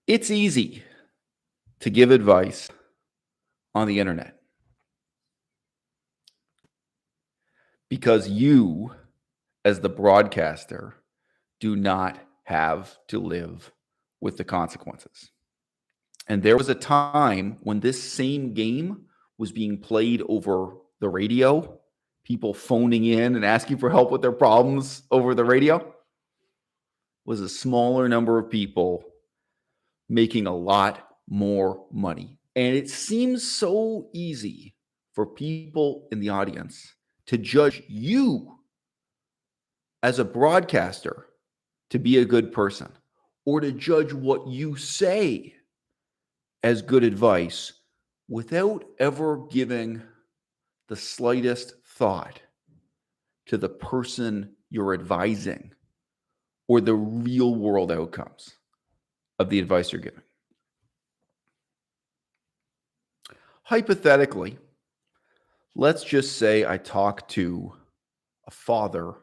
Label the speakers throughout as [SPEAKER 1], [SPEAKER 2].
[SPEAKER 1] It's easy to give advice on the internet because you, as the broadcaster, do not have to live with the consequences. And there was a time when this same game was being played over the radio, people phoning in and asking for help with their problems over the radio, was a smaller number of people making a lot more money. And it seems so easy for people in the audience to judge you as a broadcaster to be a good person or to judge what you say as good advice without ever giving the slightest thought to the person you're advising or the real world outcomes of the advice you're giving. Hypothetically, let's just say I talk to a father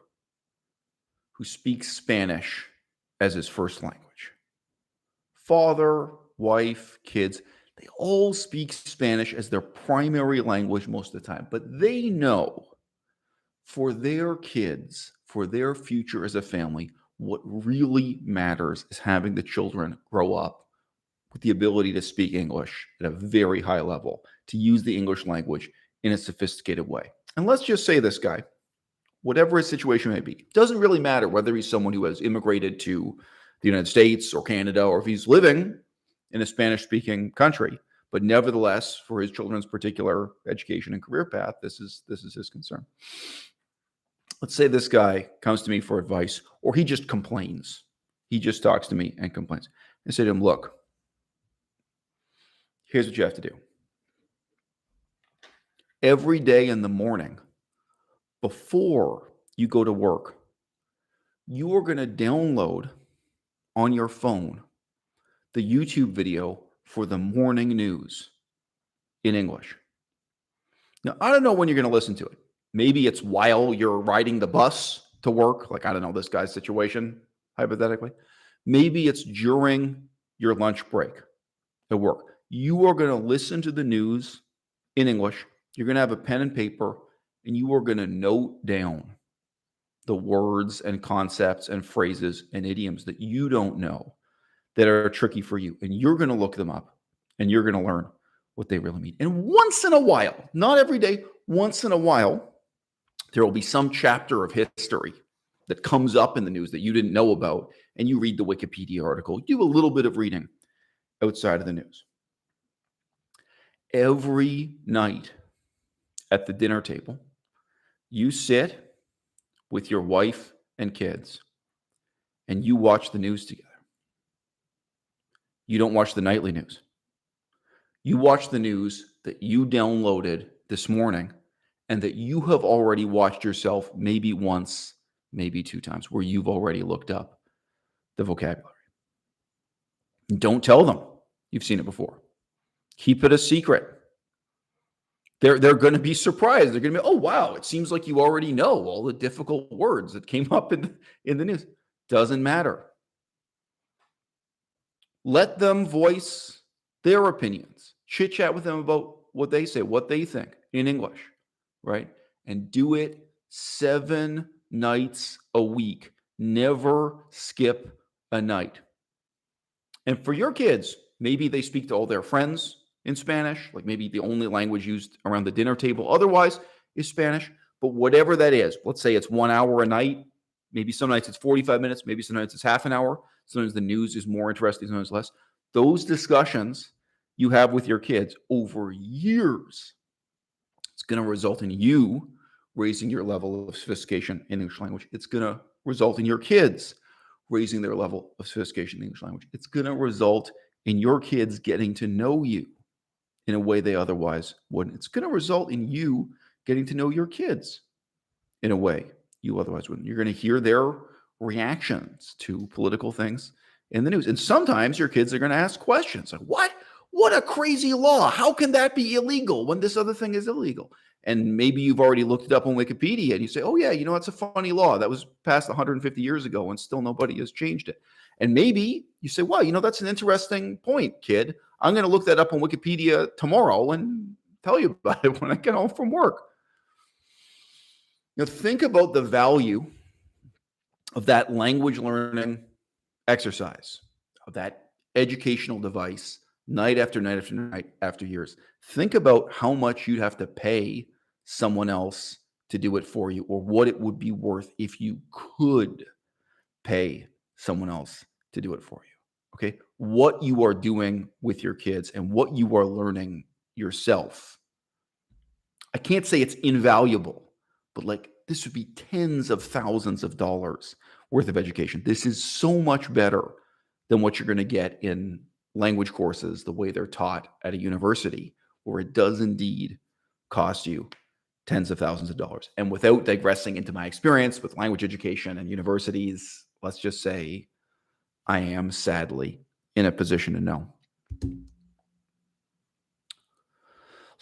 [SPEAKER 1] who speaks Spanish as his first language. Father, wife, kids, they all speak Spanish as their primary language most of the time, but they know for their kids, for their future as a family, what really matters is having the children grow up with the ability to speak English at a very high level, to use the English language in a sophisticated way. And let's just say this guy, whatever his situation may be, it doesn't really matter whether he's someone who has immigrated to the United States or Canada, or if he's living in a Spanish-speaking country, but nevertheless, for his children's particular education and career path, this is his concern. Let's say this guy comes to me for advice, or he just complains. He just talks to me and complains. I say to him, look, here's what you have to do. Every day in the morning, before you go to work, you are going to download on your phone the YouTube video for the morning news in English. Now, I don't know when you're going to listen to it. Maybe it's while you're riding the bus to work. Like, I don't know this guy's situation, hypothetically. Maybe it's during your lunch break at work. You are going to listen to the news in English. You're going to have a pen and paper, and you are going to note down the words and concepts and phrases and idioms that you don't know that are tricky for you. And you're going to look them up, and you're going to learn what they really mean. And once in a while, not every day, once in a while, there will be some chapter of history that comes up in the news that you didn't know about, and you read the Wikipedia article, you do a little bit of reading outside of the news. Every night at the dinner table, you sit with your wife and kids, and you watch the news together. You don't watch the nightly news. You watch the news that you downloaded this morning and that you have already watched yourself maybe once, maybe two times, where you've already looked up the vocabulary. Don't tell them you've seen it before. Keep it a secret. They're going to be surprised. They're going to be, oh, wow, it seems like you already know all the difficult words that came up in the news. Doesn't matter. Let them voice their opinions. Chit chat with them about what they say, what they think in English, right? And do it 7 nights a week. Never skip a night. And for your kids, maybe they speak to all their friends in Spanish, like maybe the only language used around the dinner table otherwise is Spanish. But whatever that is, let's say it's 1 hour a night. Maybe some nights it's 45 minutes. Maybe some nights it's half an hour. Sometimes the news is more interesting, sometimes less. Those discussions you have with your kids over years, it's going to result in you raising your level of sophistication in English language. It's going to result in your kids raising their level of sophistication in English language. It's going to result in your kids getting to know you in a way they otherwise wouldn't. It's going to result in you getting to know your kids in a way you otherwise wouldn't. You're going to hear their reactions to political things in the news. And sometimes your kids are going to ask questions like, what? What a crazy law. How can that be illegal when this other thing is illegal? And maybe you've already looked it up on Wikipedia and you say, oh, yeah, that's a funny law. That was passed 150 years ago and still nobody has changed it. And maybe you say, well, that's an interesting point, kid. I'm going to look that up on Wikipedia tomorrow and tell you about it when I get home from work. Think about the value of that language learning exercise, of that educational device, night after night after night after years. Think about how much you'd have to pay someone else to do it for you, or what it would be worth if you could pay someone else to do it for you. Okay. What you are doing with your kids and what you are learning yourself. I can't say it's invaluable, but this would be tens of thousands of dollars worth of education. This is so much better than what you're going to get in language courses, the way they're taught at a university, where it does indeed cost you tens of thousands of dollars. And without digressing into my experience with language education and universities, let's just say I am sadly in a position to know.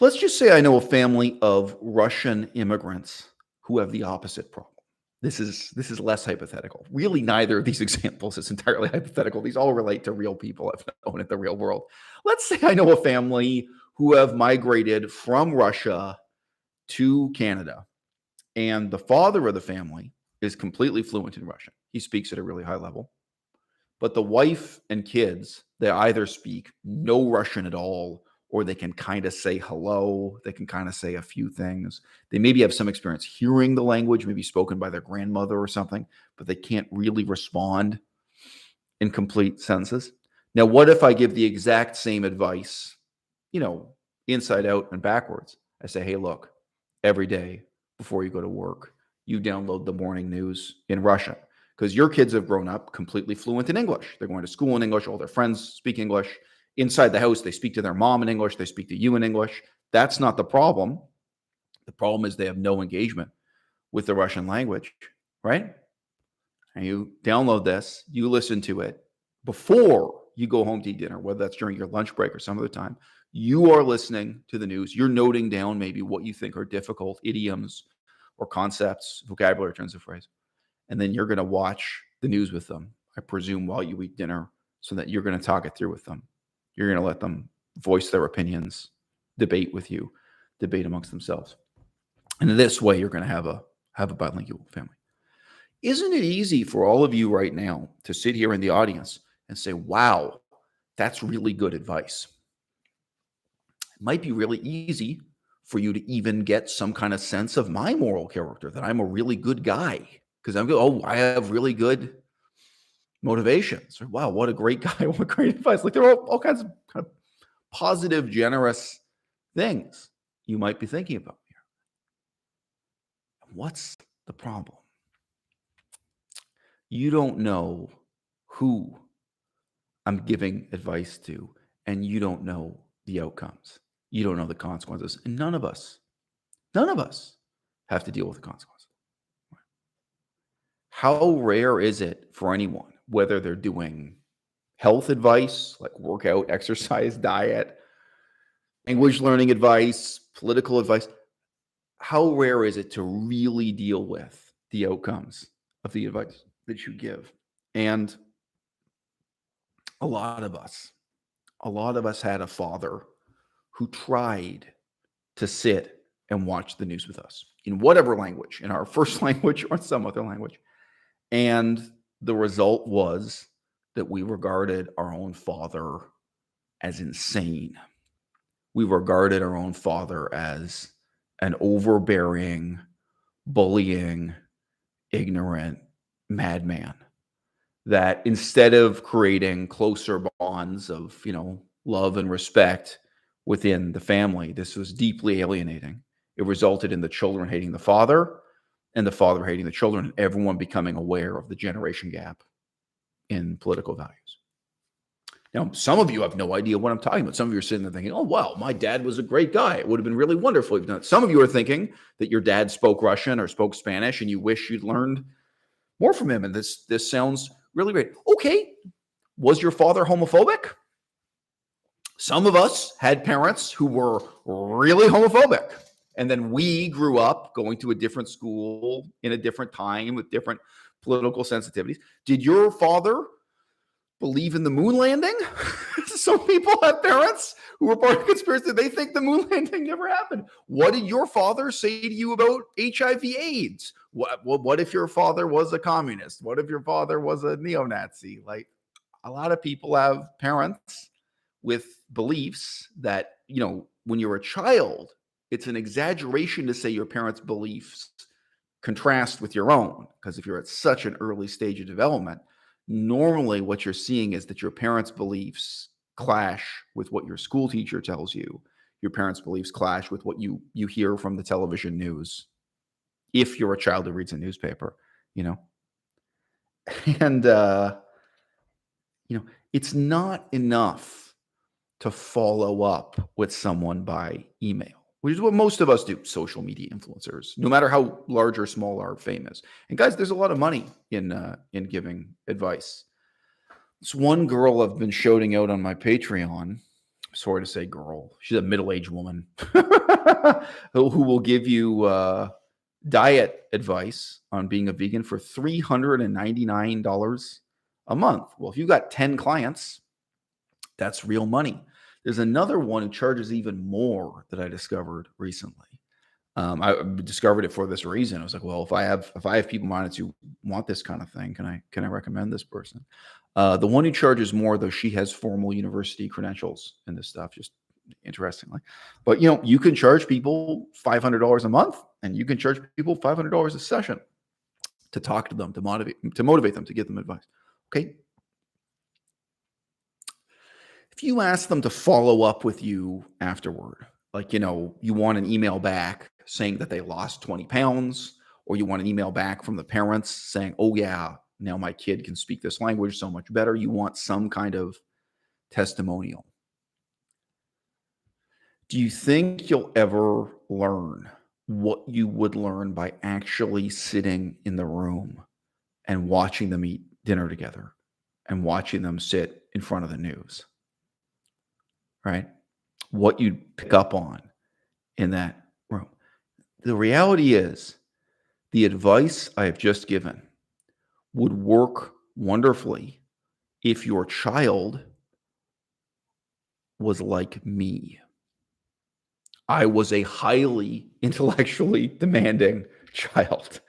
[SPEAKER 1] Let's just say I know a family of Russian immigrants who have the opposite problem. This is less hypothetical. Really, neither of these examples is entirely hypothetical. These all relate to real people I've known in the real world. Let's say I know a family who have migrated from Russia to Canada, and the father of the family is completely fluent in Russian. He speaks at a really high level. But the wife and kids, they either speak no Russian at all, or they can kind of say hello. They can kind of say a few things. They maybe have some experience hearing the language, maybe spoken by their grandmother or something, but they can't really respond in complete sentences. Now, what if I give the exact same advice, inside out and backwards? I say, hey, look, every day before you go to work, you download the morning news in Russian, because your kids have grown up completely fluent in English. They're going to school in English. All their friends speak English. Inside the house, they speak to their mom in English. They speak to you in English. That's not the problem. The problem is they have no engagement with the Russian language, right? And you download this, you listen to it before you go home to eat dinner, whether that's during your lunch break or some other time. You are listening to the news. You're noting down maybe what you think are difficult idioms or concepts, vocabulary turns of phrase. And then you're going to watch the news with them, I presume, while you eat dinner, so that you're going to talk it through with them. You're going to let them voice their opinions, debate with you, debate amongst themselves. And in this way, you're going to have a bilingual family. Isn't it easy for all of you right now to sit here in the audience and say, wow, that's really good advice? It might be really easy for you to even get some kind of sense of my moral character, that I'm a really good guy, because I have really good motivations. Or, wow, what a great guy. What great advice. There are all kinds of kind of positive, generous things you might be thinking about here. What's the problem? You don't know who I'm giving advice to, and you don't know the outcomes. You don't know the consequences. And none of us have to deal with the consequences. How rare is it for anyone, whether they're doing health advice, like workout, exercise, diet, language learning advice, political advice, how rare is it to really deal with the outcomes of the advice that you give? And a lot of us had a father who tried to sit and watch the news with us in whatever language, in our first language or some other language. And the result was that we regarded our own father as insane. We regarded our own father as an overbearing, bullying, ignorant madman, that instead of creating closer bonds of, love and respect within the family, this was deeply alienating. It resulted in the children hating the father and the father hating the children, and everyone becoming aware of the generation gap in political values. Now, some of you have no idea what I'm talking about. Some of you are sitting there thinking, oh, wow, my dad was a great guy. It would have been really wonderful if you'd done it. Some of you are thinking that your dad spoke Russian or spoke Spanish and you wish you'd learned more from him. And this sounds really great. Okay. Was your father homophobic? Some of us had parents who were really homophobic. And then we grew up going to a different school in a different time with different political sensitivities. Did your father believe in the moon landing? Some people have parents who were part of the conspiracy. They think the moon landing never happened. What did your father say to you about HIV/AIDS? What if your father was a communist? What if your father was a neo-Nazi? Like, a lot of people have parents with beliefs that, when you're a child, it's an exaggeration to say your parents' beliefs contrast with your own. Because if you're at such an early stage of development, normally what you're seeing is that your parents' beliefs clash with what your school teacher tells you. Your parents' beliefs clash with what you hear from the television news. If you're a child who reads a newspaper, you know, and it's not enough to follow up with someone by email, which is what most of us do. Social media influencers, no matter how large or small, are famous. And guys, there's a lot of money in giving advice. This one girl I've been shouting out on my Patreon. Sorry to say, girl. She's a middle-aged woman who will give you diet advice on being a vegan for $399 a month. Well, if you got 10 clients, that's real money. There's another one who charges even more that I discovered recently. I discovered it for this reason. I was like, well, if I have people wanted to want this kind of thing, can I recommend this person? The one who charges more, though, she has formal university credentials and this stuff, just interestingly. But you can charge people $500 a month, and you can charge people $500 a session to talk to them, to motivate them, to give them advice. Okay. If you ask them to follow up with you afterward, like, you want an email back saying that they lost 20 pounds, or you want an email back from the parents saying, oh yeah, now my kid can speak this language so much better. You want some kind of testimonial. Do you think you'll ever learn what you would learn by actually sitting in the room and watching them eat dinner together and watching them sit in front of the news? Right? What you'd pick up on in that room. The reality is, the advice I have just given would work wonderfully if your child was like me. I was a highly intellectually demanding child.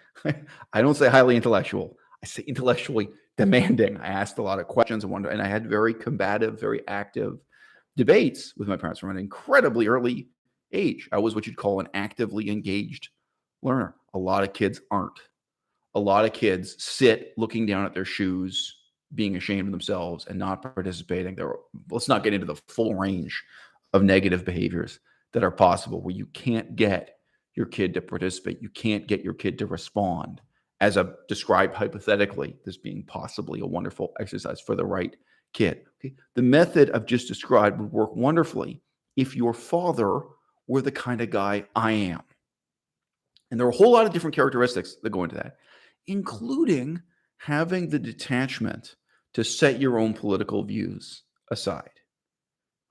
[SPEAKER 1] I don't say highly intellectual. I say intellectually demanding. I asked a lot of questions and I had very combative, very active debates with my parents from an incredibly early age. I was what you'd call an actively engaged learner. A lot of kids aren't. A lot of kids sit looking down at their shoes, being ashamed of themselves and not participating. Let's not get into the full range of negative behaviors that are possible where you can't get your kid to participate. You can't get your kid to respond, as I've described hypothetically, this being possibly a wonderful exercise for the right kid. Okay? The method I've just described would work wonderfully if your father were the kind of guy I am. And there are a whole lot of different characteristics that go into that, including having the detachment to set your own political views aside,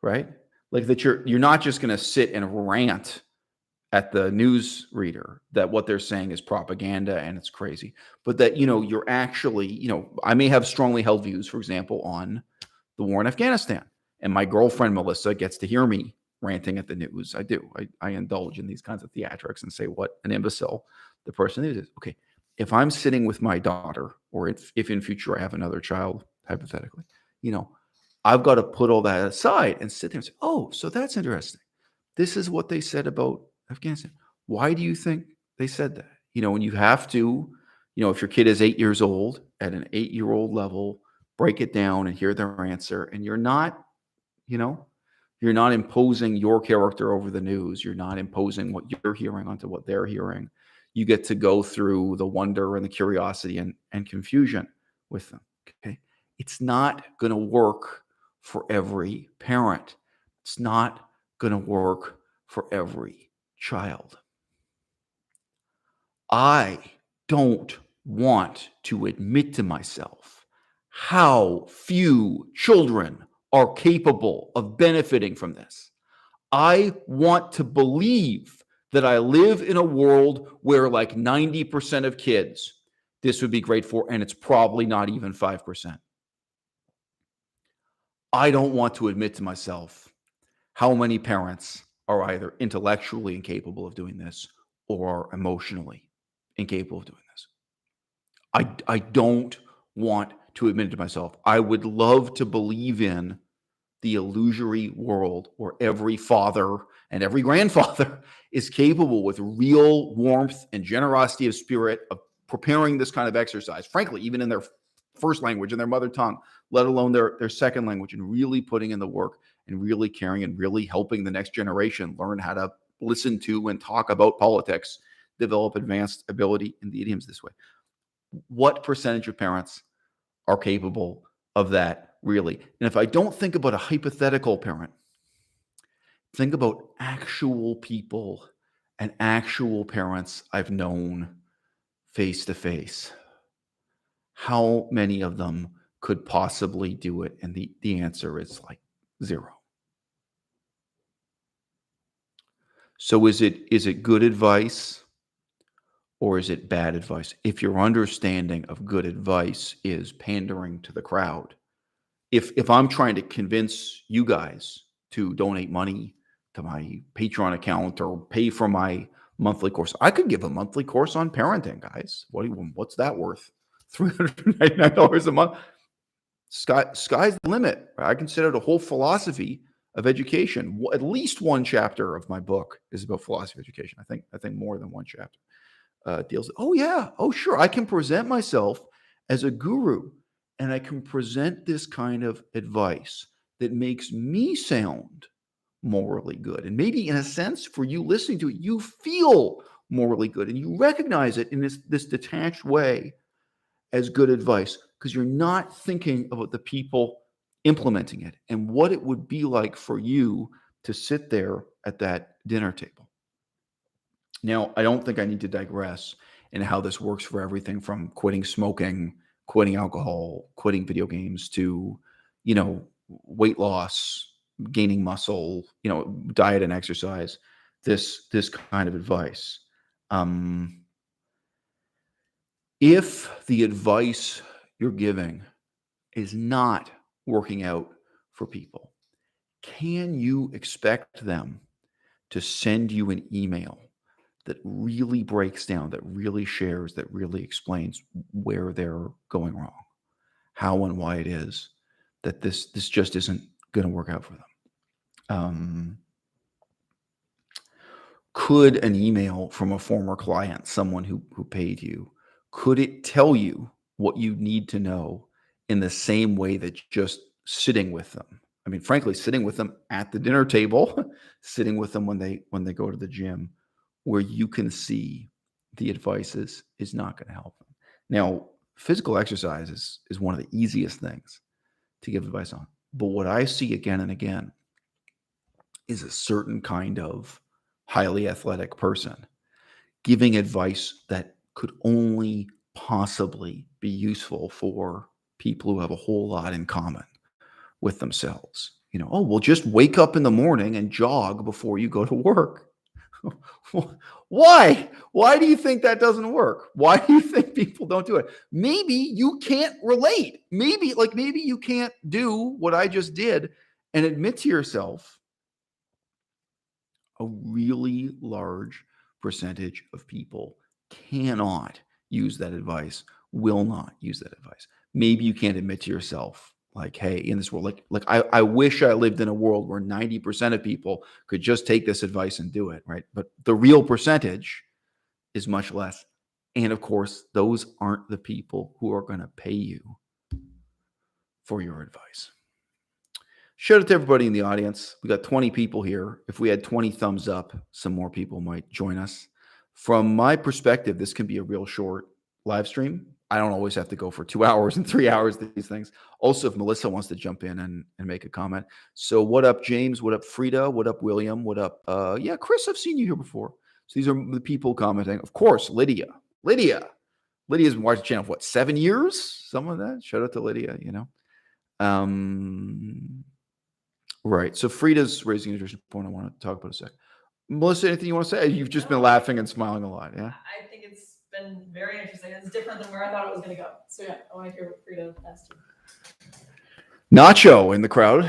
[SPEAKER 1] right? Like that you're not just going to sit and rant at the news reader that what they're saying is propaganda and it's crazy, but that, you're actually, I may have strongly held views, for example, on the war in Afghanistan. And my girlfriend, Melissa, gets to hear me ranting at the news. I do. I indulge in these kinds of theatrics and say what an imbecile the person is. Okay. If I'm sitting with my daughter, or if in future I have another child, hypothetically, I've got to put all that aside and sit there and say, oh, so that's interesting. This is what they said about Afghanistan. Why do you think they said that? And you have to, if your kid is 8 years old, at an 8-year-old level, break it down and hear their answer. And you're not imposing your character over the news. You're not imposing what you're hearing onto what they're hearing. You get to go through the wonder and the curiosity and confusion with them. Okay. It's not going to work for every parent. It's not going to work for every child. I don't want to admit to myself how few children are capable of benefiting from this. I want to believe that I live in a world where like 90% of kids, this would be great for, and it's probably not even 5%. I don't want to admit to myself how many parents are either intellectually incapable of doing this or emotionally incapable of doing this. I don't want to admit it to myself. I would love to believe in the illusory world where every father and every grandfather is capable with real warmth and generosity of spirit of preparing this kind of exercise, frankly, even in their first language, in their mother tongue, let alone their second language, and really putting in the work and really caring and really helping the next generation learn how to listen to and talk about politics, develop advanced ability in the idioms this way. What percentage of parents are capable of that, really? And if I don't think about a hypothetical parent, think about actual people and actual parents I've known face to face. How many of them could possibly do it? And the answer is like zero. So is it good advice or is it bad advice? If your understanding of good advice is pandering to the crowd, if I'm trying to convince you guys to donate money to my Patreon account or pay for my monthly course, I could give a monthly course on parenting, guys. What's that worth? $399 a month. Sky's the limit. I consider the whole philosophy of education. At least one chapter of my book is about philosophy of education. I think more than one chapter deals. Oh yeah. Oh sure. I can present myself as a guru, and I can present this kind of advice that makes me sound morally good. And maybe in a sense, for you listening to it, you feel morally good and you recognize it in this detached way as good advice because you're not thinking about the people implementing it and what it would be like for you to sit there at that dinner table. Now, I don't think I need to digress in how this works for everything from quitting smoking, quitting alcohol, quitting video games to, weight loss, gaining muscle, diet and exercise. This kind of advice. Um, if the advice you're giving is not working out for people, can you expect them to send you an email that really breaks down, that really shares, that really explains where they're going wrong, how and why it is that this just isn't going to work out for them? Um, could an email from a former client, someone who paid you, could it tell you what you need to know in the same way that just sitting with them? I mean, frankly, sitting with them at the dinner table, sitting with them when they go to the gym, where you can see the advice is not going to help them. Now, physical exercise is one of the easiest things to give advice on. But what I see again and again is a certain kind of highly athletic person giving advice that could only possibly be useful for people who have a whole lot in common with themselves. Oh, well, just wake up in the morning and jog before you go to work. Why? Why do you think that doesn't work? Why do you think people don't do it? Maybe you can't relate. Maybe you can't do what I just did and admit to yourself a really large percentage of people cannot use that advice, will not use that advice. Maybe you can't admit to yourself, like, hey, in this world, I wish I lived in a world where 90% of people could just take this advice and do it, right? But the real percentage is much less. And of course, those aren't the people who are going to pay you for your advice. Shout out to everybody in the audience. We got 20 people here. If we had 20 thumbs up, some more people might join us. From my perspective, this can be a real short live stream. I don't always have to go for 2 hours and 3 hours, these things. Also, if Melissa wants to jump in and make a comment. So what up, James? What up, Frida? What up, William? What up? Yeah, Chris, I've seen you here before. So these are the people commenting. Of course, Lydia. Lydia's been watching the channel for 7 years? Some of that. Shout out to Lydia, Right. So Frida's raising an interesting point I want to talk about a sec. Melissa, anything you want to say? You've just been
[SPEAKER 2] No,
[SPEAKER 1] laughing and smiling a lot. Yeah.
[SPEAKER 2] I think it's been very interesting. It's different than where I thought it was going to go. So yeah, I want to hear what Frida has to.
[SPEAKER 1] Nacho in the crowd,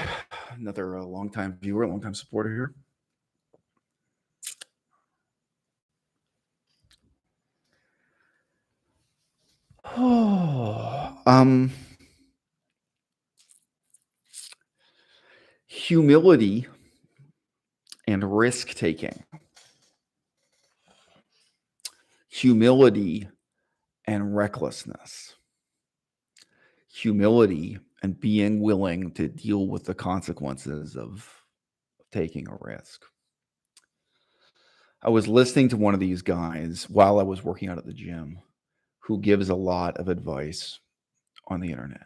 [SPEAKER 1] another longtime viewer, longtime supporter here. Oh, humility and risk taking. Humility and recklessness. Humility and being willing to deal with the consequences of taking a risk. I was listening to one of these guys while I was working out at the gym who gives a lot of advice on the internet.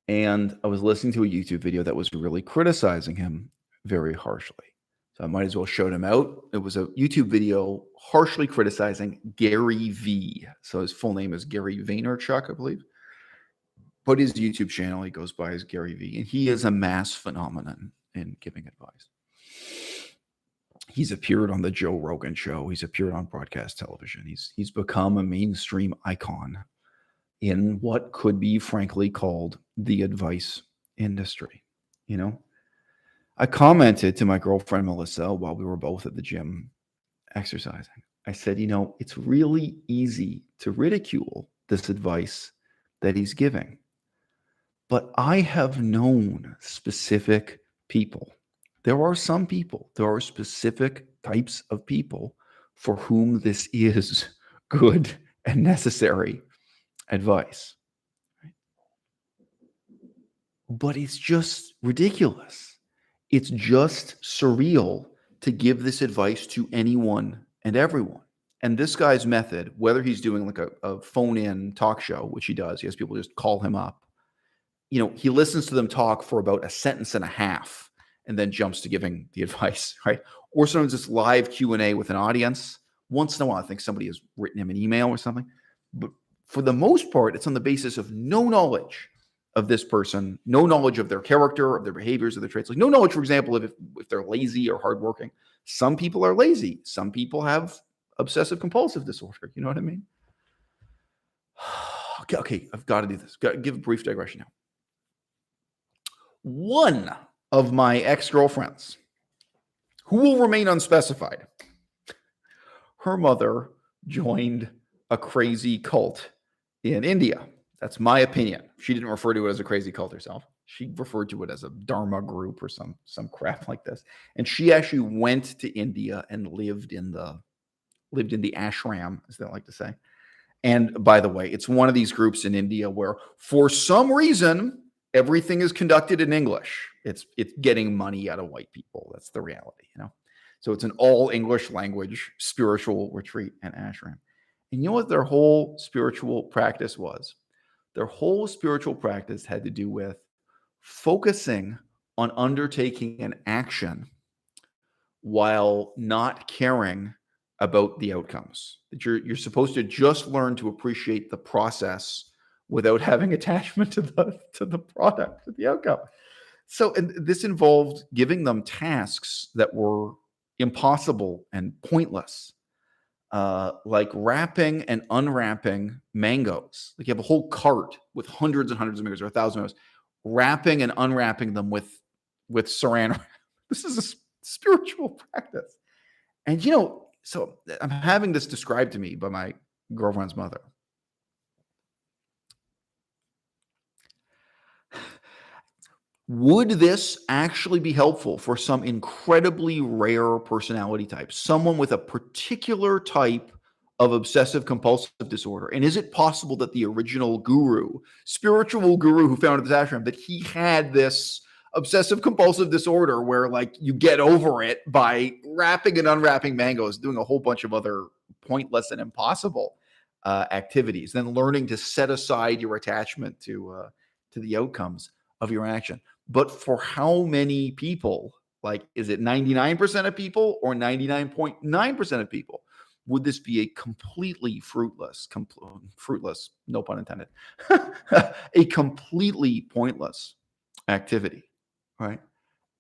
[SPEAKER 1] And I was listening to a YouTube video that was really criticizing him very harshly. So I might as well shout him out. It was a YouTube video harshly criticizing Gary V. So his full name is Gary Vaynerchuk, I believe. But his YouTube channel, he goes by as Gary V. And he is a mass phenomenon in giving advice. He's appeared on the Joe Rogan show. He's appeared on broadcast television. He's become a mainstream icon in what could be frankly called the advice industry. You know, I commented to my girlfriend Melissa while we were both at the gym exercising. I said, you know, it's really easy to ridicule this advice that he's giving. But I have known specific people. There are some people, there are specific types of people for whom this is good and necessary advice. But it's just ridiculous. It's just surreal to give this advice to anyone and everyone. And this guy's method, whether he's doing like a phone-in talk show, which he does, he has people just call him up. You know, he listens to them talk for about a sentence and a half and then jumps to giving the advice, right? Or sometimes it's live Q&A with an audience. Once in a while, I think somebody has written him an email or something. But for the most part, it's on the basis of no knowledge of this person, no knowledge of their character, of their behaviors, of their traits. Like no knowledge, for example, if they're lazy or hardworking. Some people are lazy. Some people have obsessive compulsive disorder. You know what I mean? Okay, I've got to do this. Got to give a brief digression now. One of my ex-girlfriends, who will remain unspecified, her mother joined a crazy cult in India. That's my opinion. She didn't refer to it as a crazy cult herself. She referred to it as a Dharma group or some crap like this. And she actually went to India and lived in the ashram, as they like to say. And by the way, it's one of these groups in India where, for some reason, everything is conducted in English. It's getting money out of white people. That's the reality, you know. So it's an all English language spiritual retreat and ashram. And you know what their whole spiritual practice was? Their whole spiritual practice had to do with focusing on undertaking an action while not caring about the outcomes. That you're supposed to just learn to appreciate the process without having attachment to the product, to the outcome. So, and this involved giving them tasks that were impossible and pointless, like wrapping and unwrapping mangoes. Like you have a whole cart with hundreds and hundreds of mangoes or 1,000 mangoes, wrapping and unwrapping them with saran wrap. This is a spiritual practice. And, you know, so I'm having this described to me by my girlfriend's mother. Would this actually be helpful for some incredibly rare personality type, someone with a particular type of obsessive compulsive disorder? And is it possible that the original guru, spiritual guru who founded this ashram, that he had this obsessive compulsive disorder where like you get over it by wrapping and unwrapping mangoes, doing a whole bunch of other pointless and impossible activities, then learning to set aside your attachment to the outcomes of your action? But for how many people, like, is it 99% of people or 99.9% of people? Would this be a completely fruitless, no pun intended, a completely pointless activity, right?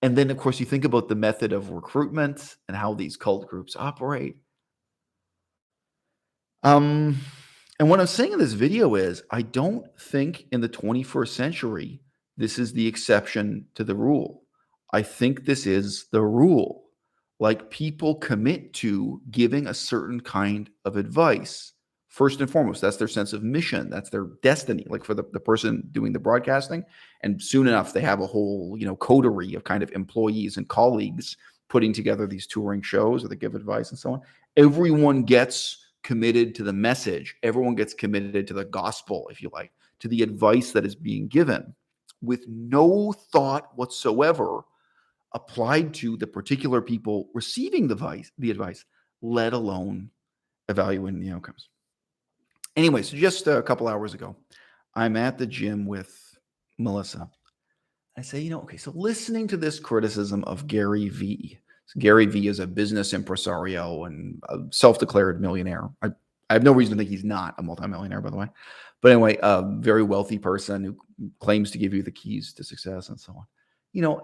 [SPEAKER 1] And then, of course, you think about the method of recruitment and how these cult groups operate. Um, and what I'm saying in this video is I don't think in the 21st century this is the exception to the rule. I think this is the rule. Like people commit to giving a certain kind of advice. First and foremost, that's their sense of mission. That's their destiny. Like for the person doing the broadcasting. And soon enough, they have a whole, coterie of kind of employees and colleagues putting together these touring shows or they give advice and so on. Everyone gets committed to the message. Everyone gets committed to the gospel, if you like, to the advice that is being given with no thought whatsoever applied to the particular people receiving the advice, let alone evaluating the outcomes. Anyway, so just a couple hours ago, I'm at the gym with Melissa. I say, okay, so listening to this criticism of Gary Vee. So Gary Vee is a business impresario and a self-declared millionaire. I have no reason to think he's not a multimillionaire, by the way. But anyway, a very wealthy person who claims to give you the keys to success and so on.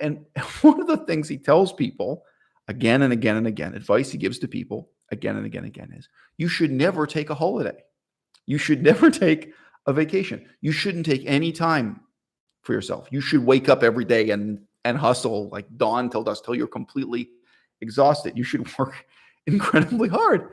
[SPEAKER 1] And one of the things he tells people again and again and again, advice he gives to people again and again and again is, you should never take a holiday. You should never take a vacation. You shouldn't take any time for yourself. You should wake up every day and hustle like dawn till dusk till you're completely exhausted. You should work incredibly hard.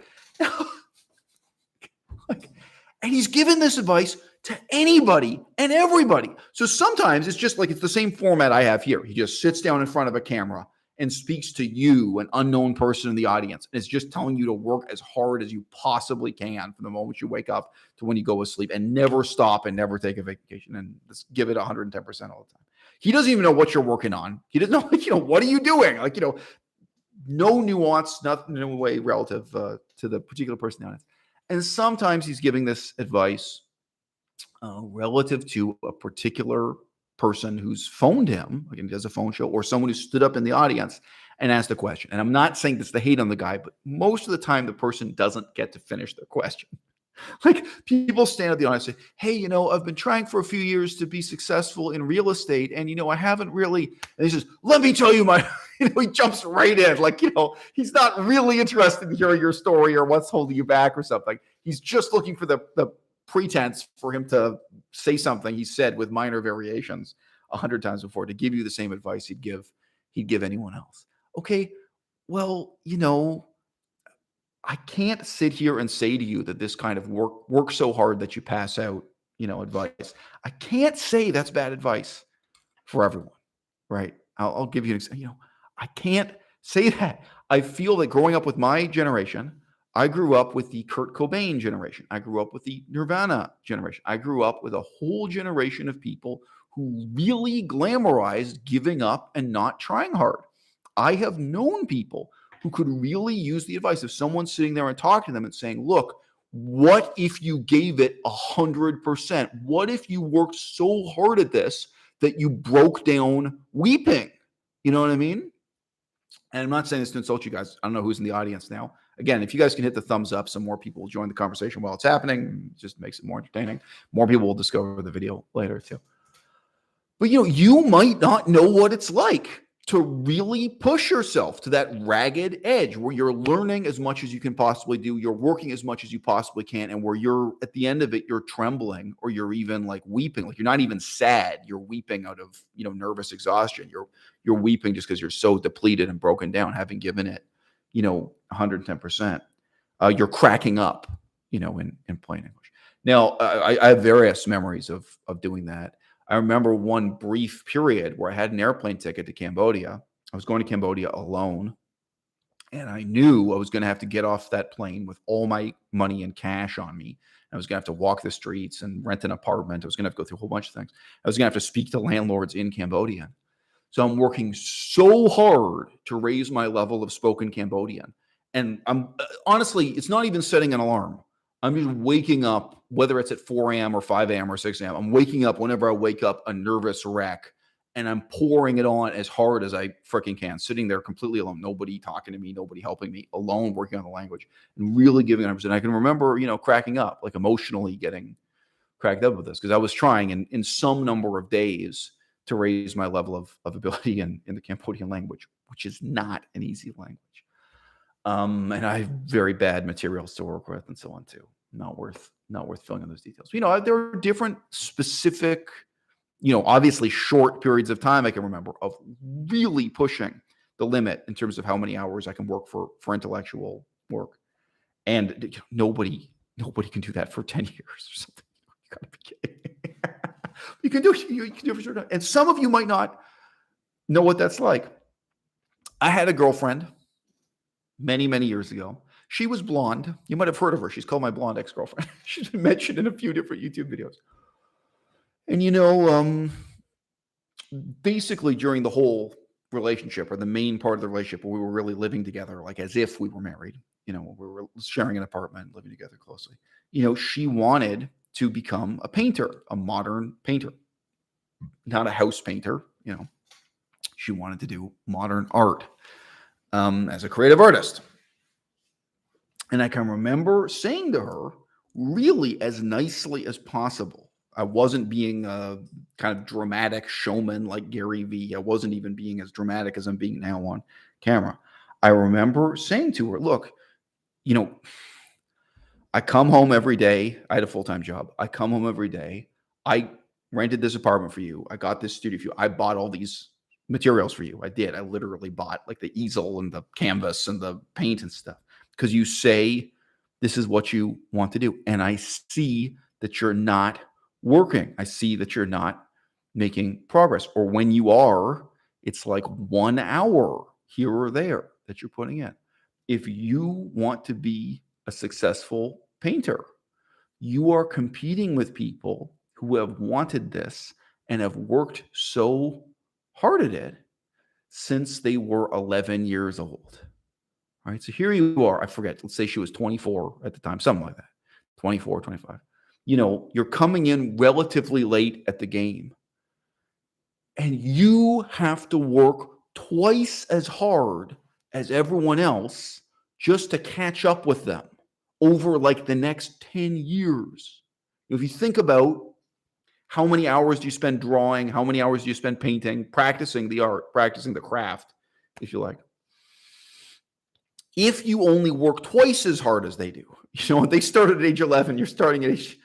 [SPEAKER 1] And he's given this advice to anybody and everybody. So sometimes it's just like it's the same format I have here. He just sits down in front of a camera and speaks to you, an unknown person in the audience. And it's just telling you to work as hard as you possibly can from the moment you wake up to when you go to sleep and never stop and never take a vacation and just give it 110% all the time. He doesn't even know what you're working on. He doesn't know, what are you doing? No nuance, nothing in a way relative to the particular person in the audience. And sometimes he's giving this advice relative to a particular person who's phoned him, like he does a phone show, or someone who stood up in the audience and asked a question. And I'm not saying this to hate on the guy, but most of the time the person doesn't get to finish their question. Like people stand at the audience and say, hey, I've been trying for a few years to be successful in real estate. And, I haven't really, and he says, let me tell you he jumps right in. Like, he's not really interested in hearing your story or what's holding you back or something. He's just looking for the pretense for him to say something he said with minor variations 100 times before to give you the same advice he'd give anyone else. Okay, well, I can't sit here and say to you that this kind of work so hard that you pass out, advice. I can't say that's bad advice for everyone, right? I'll give you an example. I can't say that. I feel that growing up with my generation, I grew up with the Kurt Cobain generation. I grew up with the Nirvana generation. I grew up with a whole generation of people who really glamorized giving up and not trying hard. I have known people who could really use the advice of someone sitting there and talking to them and saying, look, what if you gave it 100%? What if you worked so hard at this that you broke down weeping? You know what I mean? And I'm not saying this to insult you guys. I don't know who's in the audience now. Again, if you guys can hit the thumbs up, some more people will join the conversation while it's happening. It just makes it more entertaining. More people will discover the video later too. But you might not know what it's like to really push yourself to that ragged edge where you're learning as much as you can possibly do, you're working as much as you possibly can, and where you're at the end of it, you're trembling or you're even like weeping. Like you're not even sad, you're weeping out of nervous exhaustion. You're weeping just because you're so depleted and broken down, having given it 110%. You're cracking up, in plain English. Now, I have various memories of doing that. I remember one brief period where I had an airplane ticket to Cambodia. I was going to Cambodia alone, and I knew I was going to have to get off that plane with all my money and cash on me. I was going to have to walk the streets and rent an apartment. I was going to have to go through a whole bunch of things. I was going to have to speak to landlords in Cambodia. So I'm working so hard to raise my level of spoken Cambodian. And I'm honestly, it's not even setting an alarm. I'm just waking up, whether it's at 4 a.m. or 5 a.m. or 6 a.m. I'm waking up whenever I wake up a nervous wreck, and I'm pouring it on as hard as I freaking can, sitting there completely alone, nobody talking to me, nobody helping me, alone, working on the language, and really giving 100%. I can remember, cracking up, like emotionally getting cracked up with this, because I was trying in some number of days to raise my level of ability in the Cambodian language, which is not an easy language. And I have very bad materials to work with and so on too. Not worth filling in those details. There are different specific, obviously short periods of time I can remember of really pushing the limit in terms of how many hours I can work for intellectual work. And nobody can do that for 10 years or something. You gotta be kidding. You can do it for sure. And some of you might not know what that's like. I had a girlfriend many, many years ago. She was blonde. You might have heard of her. She's called my blonde ex-girlfriend. She's been mentioned in a few different YouTube videos. And basically during the whole relationship, or the main part of the relationship, where we were really living together, like as if we were married, we were sharing an apartment, living together closely. She wanted to become a painter, a modern painter, not a house painter. She wanted to do modern art as a creative artist. And I can remember saying to her, really as nicely as possible, I wasn't being a kind of dramatic showman like Gary Vee. I wasn't even being as dramatic as I'm being now on camera. I remember saying to her, look, I come home every day. I had a full-time job. I come home every day. I rented this apartment for you. I got this studio for you. I bought all these materials for you. I did. I literally bought like the easel and the canvas and the paint and stuff, because you say this is what you want to do. And I see that you're not working. I see that you're not making progress. Or when you are, it's like 1 hour here or there that you're putting in. If you want to be a successful painter, you are competing with people who have wanted this and have worked so hard at it since they were 11 years old. All right. So here you are. I forget. Let's say she was 24 at the time, something like that. 24, 25. You're coming in relatively late at the game, and you have to work twice as hard as everyone else just to catch up with them over like the next 10 years. If you think about how many hours do you spend drawing, how many hours do you spend painting, practicing the art, practicing the craft, if you like. If you only work twice as hard as they do, they started at age 11, you're starting at age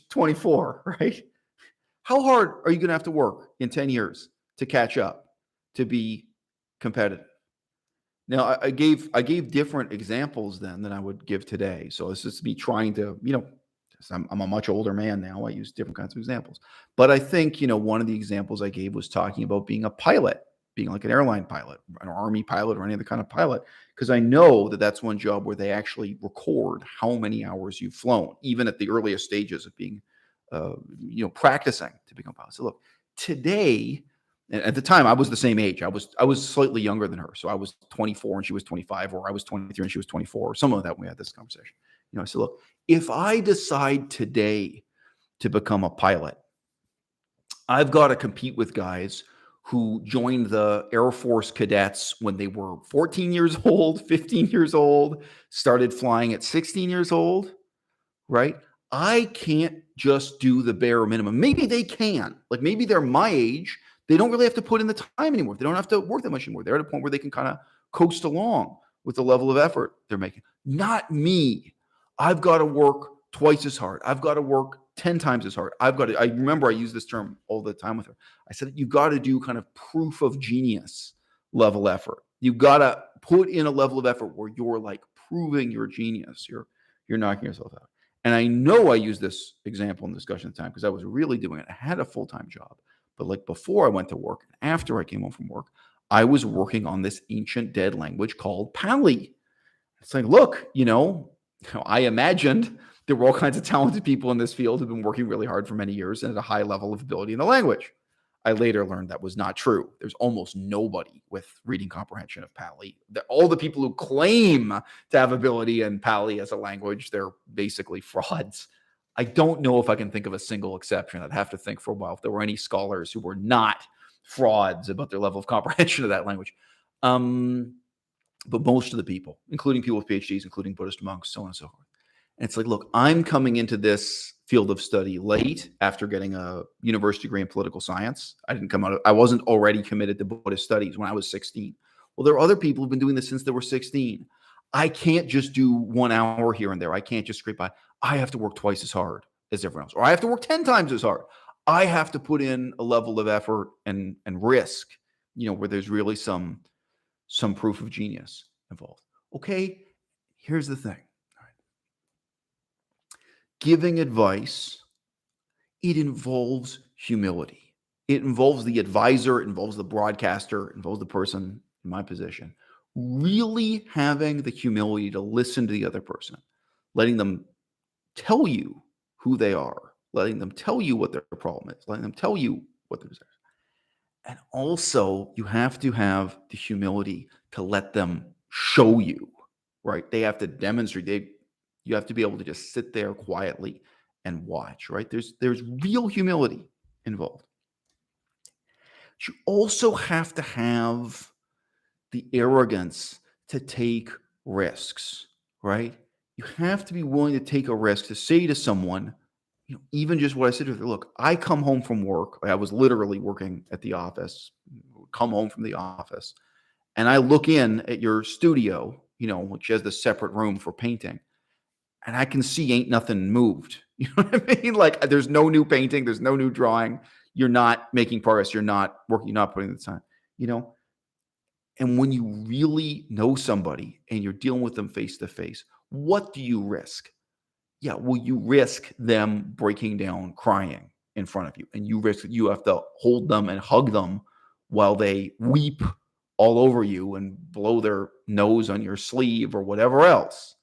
[SPEAKER 1] 24, right? How hard are you going to have to work in 10 years to catch up, to be competitive? Now, I gave different examples then than I would give today. So this is me trying to, I'm a much older man now. I use different kinds of examples. But I think, one of the examples I gave was talking about being a pilot, being like an airline pilot, an army pilot, or any other kind of pilot, because I know that that's one job where they actually record how many hours you've flown, even at the earliest stages of being, practicing to become a pilot. So look, today, and at the time I was the same age. I was slightly younger than her, so I was 24 and she was 25, or I was 23 and she was 24, or something like that. When we had this conversation, I said, look, if I decide today to become a pilot, I've got to compete with guys who joined the Air Force cadets when they were 14 years old, 15 years old, started flying at 16 years old, right? I can't just do the bare minimum. Maybe they can. Like maybe they're my age. They don't really have to put in the time anymore. They don't have to work that much anymore. They're at a point where they can kind of coast along with the level of effort they're making. Not me. I've got to work twice as hard. I've got to work 10 times as hard. I remember I use this term all the time with her. I said, you got to do kind of proof of genius level effort. You got to put in a level of effort where you're like proving your genius. You're knocking yourself out. And I know I used this example in the discussion at the time because I was really doing it. I had a full-time job, but like before I went to work, and after I came home from work, I was working on this ancient dead language called Pali. It's like, look, I imagined there were all kinds of talented people in this field who've been working really hard for many years and at a high level of ability in the language. I later learned that was not true. There's almost nobody with reading comprehension of Pali. All the people who claim to have ability in Pali as a language, they're basically frauds. I don't know if I can think of a single exception. I'd have to think for a while if there were any scholars who were not frauds about their level of comprehension of that language. But most of the people, including people with PhDs, including Buddhist monks, so on and so forth. And it's like, look, I'm coming into this field of study late after getting a university degree in political science. I wasn't already committed to Buddhist studies when I was 16. Well, there are other people who've been doing this since they were 16. I can't just do 1 hour here and there. I can't just scrape by. I have to work twice as hard as everyone else, or I have to work 10 times as hard. I have to put in a level of effort and risk, where there's really some proof of genius involved. Okay, here's the thing. Giving advice, it involves humility. It involves the advisor, it involves the broadcaster, it involves the person in my position. Really having the humility to listen to the other person, letting them tell you who they are, letting them tell you what their problem is, letting them tell you what their desires are. And also, you have to have the humility to let them show you, right? They have to demonstrate. You have to be able to just sit there quietly and watch, right? There's real humility involved. But you also have to have the arrogance to take risks, right? You have to be willing to take a risk to say to someone, even just what I said to her, look, I come home from work. I was literally working at the office, come home from the office, and I look in at your studio, which has the separate room for painting, and I can see ain't nothing moved. You know what I mean? Like, there's no new painting, there's no new drawing. You're not making progress. You're not working, you're not putting the time, And when you really know somebody and you're dealing with them face to face, what do you risk? Yeah, well, you risk them breaking down, crying in front of you. And you risk that you have to hold them and hug them while they weep all over you and blow their nose on your sleeve or whatever else.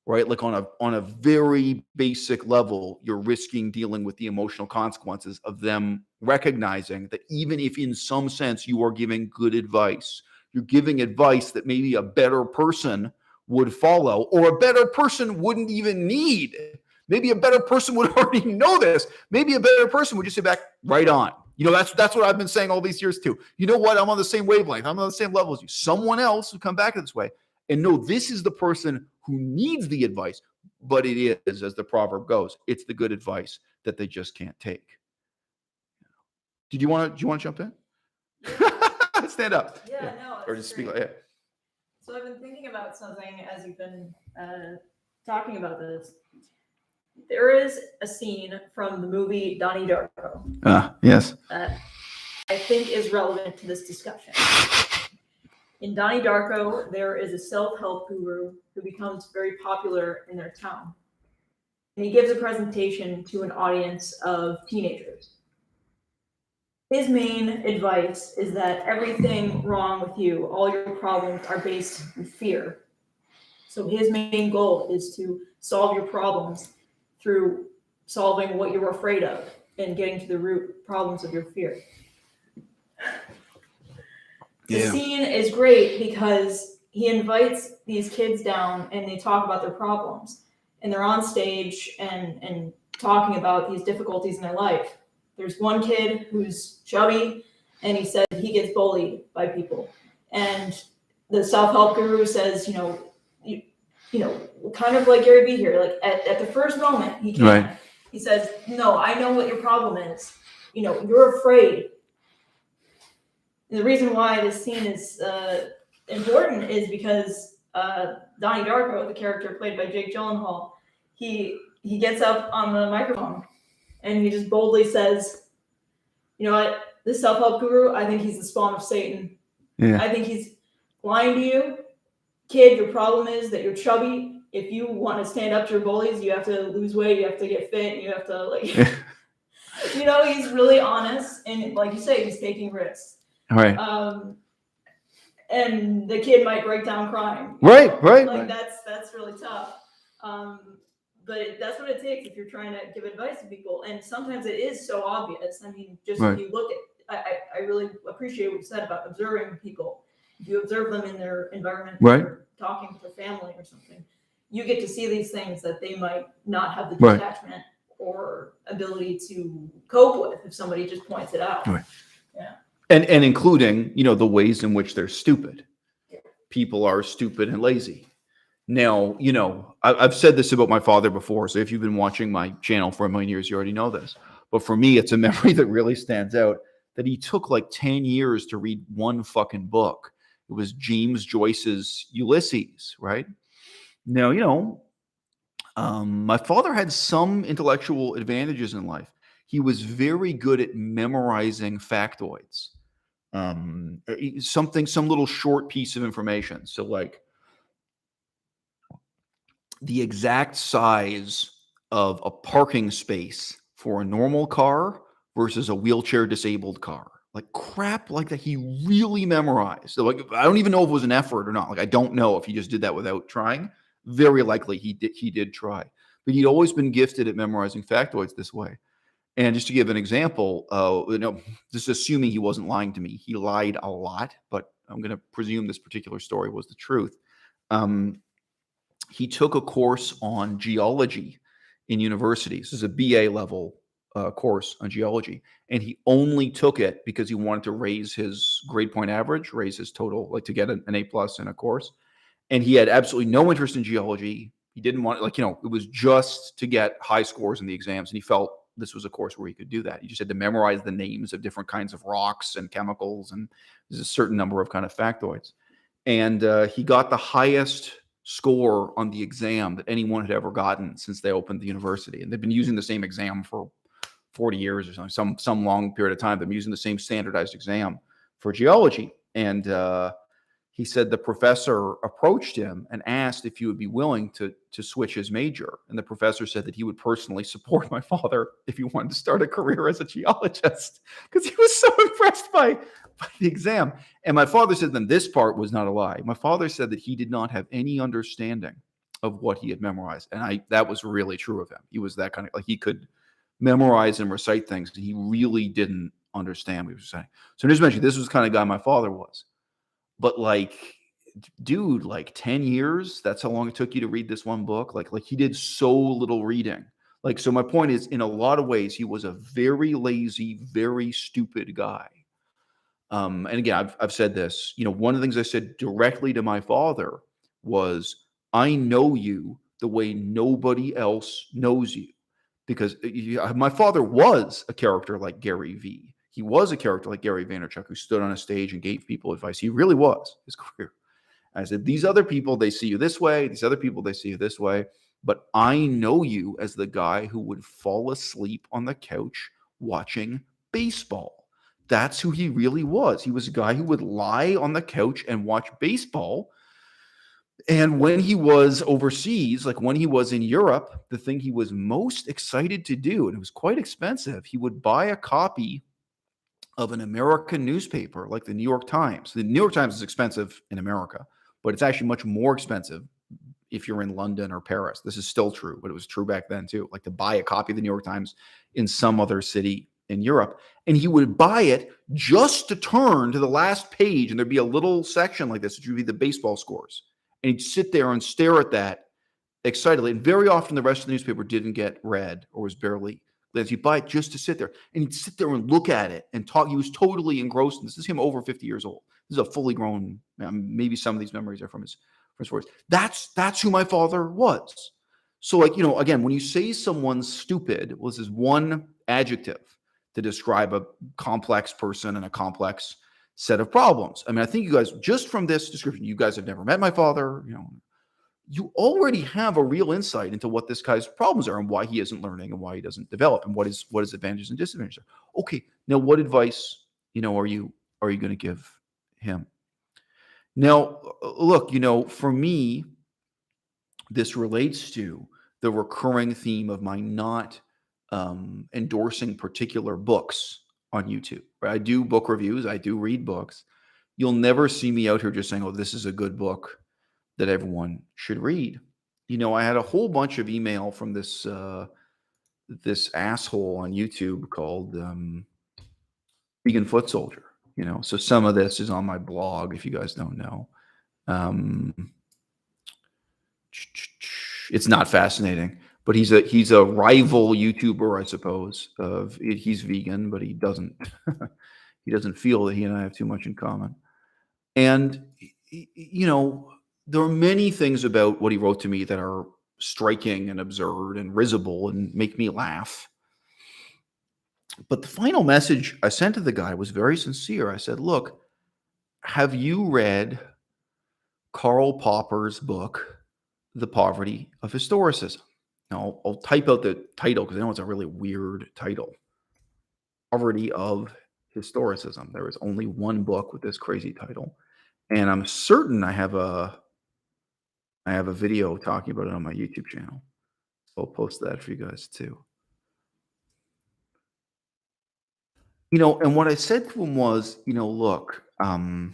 [SPEAKER 1] Right? Like on a very basic level, you're risking dealing with the emotional consequences of them recognizing that even if in some sense you are giving good advice, you're giving advice that maybe a better person would follow, or a better person wouldn't even need. Maybe a better person would already know this. Maybe a better person would just sit back, right on. That's what I've been saying all these years too. You know what? I'm on the same wavelength. I'm on the same level as you. Someone else who come back this way and know this is the person who needs the advice, but it is, as the proverb goes, it's the good advice that they just can't take. Do you want to jump in?
[SPEAKER 2] Yeah.
[SPEAKER 1] Stand up.
[SPEAKER 2] Yeah, no.
[SPEAKER 1] Or just speak.
[SPEAKER 2] Yeah. So I've been thinking about something as you've been talking about this. There is a scene from the movie Donnie Darko.
[SPEAKER 1] Yes.
[SPEAKER 2] That I think is relevant to this discussion. In Donnie Darko, there is a self-help guru who becomes very popular in their town. And he gives a presentation to an audience of teenagers. His main advice is that everything wrong with you, all your problems are based in fear. So his main goal is to solve your problems through solving what you're afraid of and getting to the root problems of your fear. The scene is great because he invites these kids down and they talk about their problems. And they're on stage and talking about these difficulties in their life. There's one kid who's chubby and he said he gets bullied by people. And the self-help guru says, kind of like Gary Vee here, like at the first moment he can. Right. He says, no, I know what your problem is. You're afraid. And the reason why this scene is important is because Donnie Darko, the character played by Jake Gyllenhaal, he gets up on the microphone and he just boldly says, you know what, this self-help guru, I think he's the spawn of Satan. Yeah. I think he's lying to you. Kid, your problem is that you're chubby. If you want to stand up to your bullies, you have to lose weight, you have to get fit, you have to he's really honest. And like you say, he's taking risks. Right. And the kid might break down crying. Right. That's really tough. But that's what it takes if you're trying to give advice to people. And sometimes it is so obvious. I mean, just if you look at, I really appreciate what you said about observing people. If you observe them in their environment, or talking with their family or something, you get to see these things that they might not have the detachment or ability to cope with if somebody just points it out. Right. Yeah. And including, the ways in which they're stupid. Yeah. People are stupid and lazy.
[SPEAKER 1] Now, I've said this about my father before, so if you've been watching my channel for a million years, you already know this. But for me, it's a memory that really stands out, that he took like 10 years to read one fucking book. It was James Joyce's Ulysses, right? Now, my father had some intellectual advantages in life. He was very good at memorizing factoids. Some little short piece of information. So, like, the exact size of a parking space for a normal car versus a wheelchair disabled car. Like crap like that he really memorized. So, like, I don't even know if it was an effort or not. Like, I don't know if he just did that without trying. Very likely he did try. But he'd always been gifted at memorizing factoids this way. And just to give an example, just assuming he wasn't lying to me, he lied a lot, but I'm going to presume this particular story was the truth. He took a course on geology in university. This is a BA level course on geology. And he only took it because he wanted to raise his grade point average, raise his total, like to get an A plus in a course. And he had absolutely no interest in geology. He didn't want, it was just to get high scores in the exams. And he felt this was a course where he could do that. He just had to memorize the names of different kinds of rocks and chemicals. And there's a certain number of kind of factoids. And he got the highest score on the exam that anyone had ever gotten since they opened the university. And they've been using the same exam for 40 years or something, some long period of time. They've been using the same standardized exam for geology. And he said the professor approached him and asked if he would be willing to switch his major. And the professor said that he would personally support my father if he wanted to start a career as a geologist, because he was so impressed by the exam. And my father said then this part was not a lie. My father said that he did not have any understanding of what he had memorized. And that was really true of him. He was that kind of, like, he could memorize and recite things, and he really didn't understand what he was saying. So just mentioned, this was the kind of guy my father was. But like, dude, like 10 years, that's how long it took you to read this one book. Like he did so little reading. Like, so my point is, in a lot of ways, he was a very lazy, very stupid guy. And again, I've said this, one of the things I said directly to my father was, I know you the way nobody else knows you. Because my father was a character like Gary Vee. He was a character like Gary Vaynerchuk, who stood on a stage and gave people advice. He really was, his career. I said, these other people, they see you this way. These other people, they see you this way. But I know you as the guy who would fall asleep on the couch watching baseball. That's who he really was. He was a guy who would lie on the couch and watch baseball. And when he was overseas, like when he was in Europe, the thing he was most excited to do, and it was quite expensive, he would buy a copy of an American newspaper like the New York Times. The New York Times is expensive in America, but it's actually much more expensive if you're in London or Paris. This is still true, but it was true back then too. Like to buy a copy of the New York Times in some other city in Europe. And he would buy it just to turn to the last page, and there'd be a little section like this, which would be the baseball scores. And he'd sit there and stare at that excitedly. And very often the rest of the newspaper didn't get read or was barely glanced. He'd buy it just to sit there. And he'd sit there and look at it and talk. He was totally engrossed. This is him over 50 years old. This is a fully grown man. Maybe some of these memories are from his words. That's who my father was. So, like, again, when you say someone's stupid, well, this is one adjective to describe a complex person and a complex set of problems. I mean, I think you guys, just from this description, you guys have never met my father, you already have a real insight into what this guy's problems are and why he isn't learning and why he doesn't develop and what his advantages and disadvantages are. Okay, now what advice, are you going to give him? Now, look, for me, this relates to the recurring theme of my not endorsing particular books on YouTube. Right? I do book reviews. I do read books. You'll never see me out here just saying, oh, this is a good book that everyone should read. I had a whole bunch of email from this asshole on YouTube called Vegan Foot Soldier. So some of this is on my blog if you guys don't know. It's not fascinating, but he's a rival YouTuber, I suppose. He's vegan, but he doesn't he doesn't feel that he and I have too much in common. And there are many things about what he wrote to me that are striking and absurd and risible and make me laugh. But the final message I sent to the guy was very sincere. I said, look, have you read Karl Popper's book, The Poverty of Historicism? Now, I'll type out the title because I know it's a really weird title. Poverty of Historicism. There is only one book with this crazy title. And I'm certain I have a video talking about it on my YouTube channel. So I'll post that for you guys too. And what I said to him was, look, I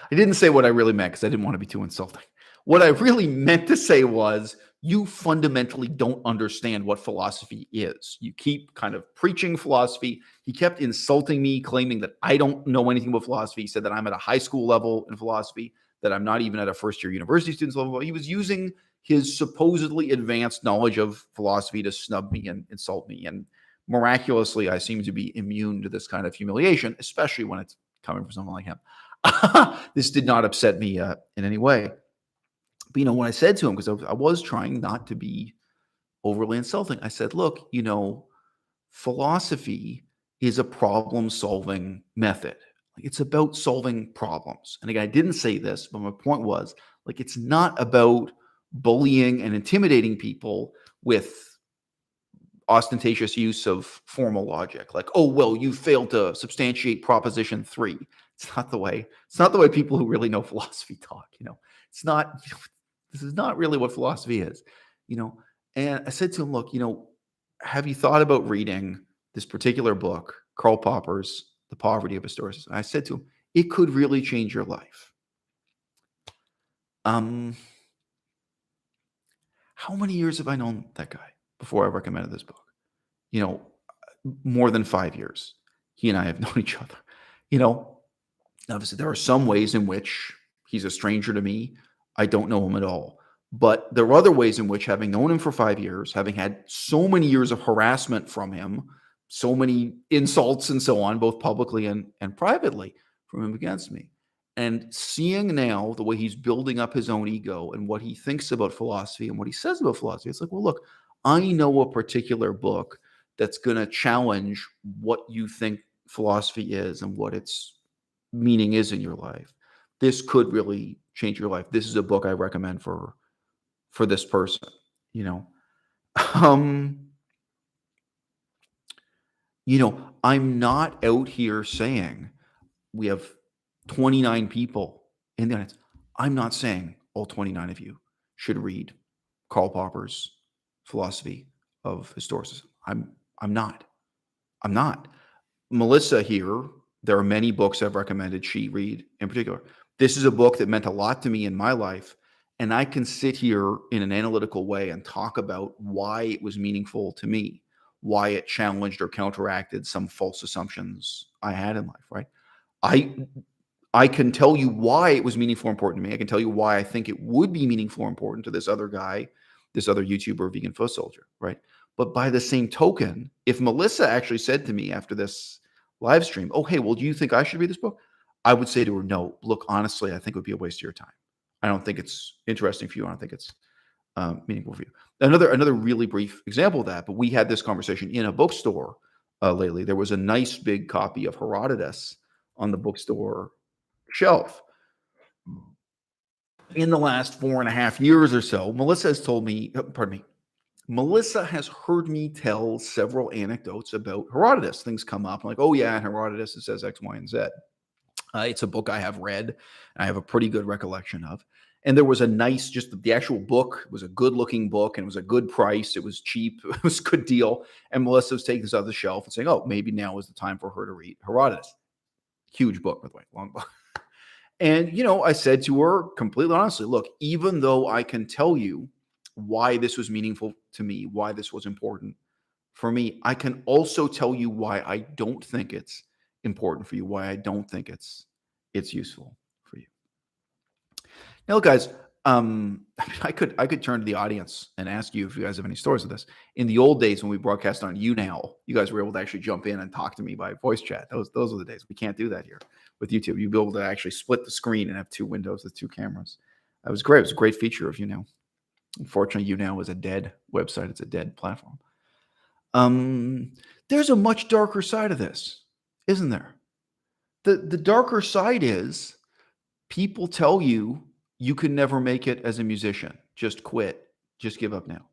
[SPEAKER 1] didn't say what I really meant because I didn't want to be too insulting. What I really meant to say was, you fundamentally don't understand what philosophy is. You keep kind of preaching philosophy. He kept insulting me, claiming that I don't know anything about philosophy. He said that I'm at a high school level in philosophy, that I'm not even at a first-year university student's level. He was using his supposedly advanced knowledge of philosophy to snub me and insult me. And miraculously, I seem to be immune to this kind of humiliation, especially when it's coming from someone like him. This did not upset me in any way. But, what I said to him, because I was trying not to be overly insulting, I said, look, philosophy is a problem-solving method. It's about solving problems. And again, I didn't say this, but my point was, it's not about bullying and intimidating people with ostentatious use of formal logic. Like, oh, well, you failed to substantiate proposition 3. It's not the way people who really know philosophy talk. It's not. This is not really what philosophy is. And I said to him, look, have you thought about reading this particular book, Karl Popper's The Poverty of Historicism? And I said to him, it could really change your life. How many years have I known that guy before I recommended this book? More than 5 years. He and I have known each other. Obviously, there are some ways in which he's a stranger to me. I don't know him at all. But there are other ways in which, having known him for 5 years, having had so many years of harassment from him, so many insults and so on, both publicly and privately from him against me, and seeing now the way he's building up his own ego and what he thinks about philosophy and what he says about philosophy, it's like, well, look, I know a particular book that's going to challenge what you think philosophy is and what its meaning is in your life. This could really change your life. This is a book I recommend for this person. I'm not out here saying we have 29 people in the audience. I'm not saying all 29 of you should read Karl Popper's Philosophy of Historicism. I'm not. Melissa here, there are many books I've recommended she read in particular. This is a book that meant a lot to me in my life, and I can sit here in an analytical way and talk about why it was meaningful to me, why it challenged or counteracted some false assumptions I had in life, right? I can tell you why it was meaningful or important to me. I can tell you why I think it would be meaningful or important to this other guy, this other YouTuber, vegan foot soldier, right? But by the same token, if Melissa actually said to me after this live stream, oh, hey, well, do you think I should read this book? I would say to her, no, look, honestly, I think it would be a waste of your time. I don't think it's interesting for you. I don't think it's meaningful for you. Another really brief example of that, but we had this conversation in a bookstore lately. There was a nice big copy of Herodotus on the bookstore shelf. In the last 4.5 years or so, Melissa has heard me tell several anecdotes about Herodotus. Things come up like, oh yeah, in Herodotus it says X, Y, and Z. It's a book I have read. I have a pretty good recollection of. And there was a nice, just the actual book was a good looking book and it was a good price. It was cheap. It was a good deal. And Melissa was taking this off the shelf and saying, oh, maybe now is the time for her to read Herodotus. Huge book, by the way, long book. And, I said to her completely honestly, look, even though I can tell you why this was meaningful to me, why this was important for me, I can also tell you why I don't think it's important for you, why I don't think it's useful for you. Now, look, guys, I mean, I could turn to the audience and ask you if you guys have any stories of this. In the old days when we broadcast on YouNow, you guys were able to actually jump in and talk to me by voice chat. Those are the days. We can't do that here with YouTube. You'd be able to actually split the screen and have two windows with two cameras. That was great. It was a great feature of YouNow. Unfortunately, YouNow is a dead website. It's a dead platform. There's a much darker side of this, isn't there? The darker side is people tell you you can never make it as a musician. Just quit. Just give up now.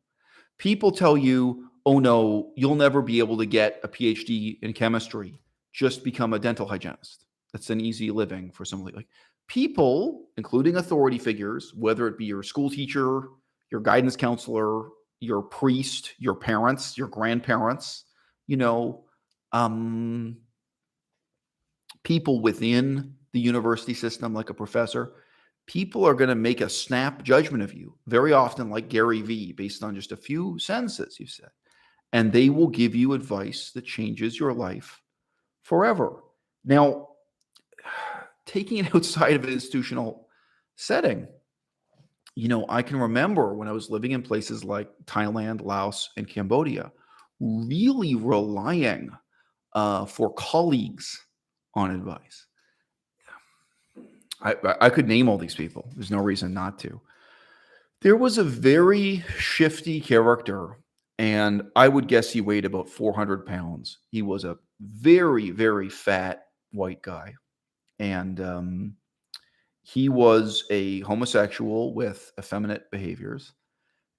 [SPEAKER 1] People tell you, oh no, you'll never be able to get a PhD in chemistry. Just become a dental hygienist. That's an easy living for somebody like people, including authority figures, whether it be your school teacher, your guidance counselor, your priest, your parents, your grandparents, you know, people within the university system, like a professor, people are going to make a snap judgment of you very often, like Gary Vee, based on just a few sentences you said. And they will give you advice that changes your life forever. Now, taking it outside of an institutional setting, I can remember when I was living in places like Thailand, Laos, and Cambodia, really relying for colleagues on advice. I could name all these people. There's no reason not to. There was a very shifty character, and I would guess he weighed about 400 pounds. He was a very, very fat white guy. And he was a homosexual with effeminate behaviors.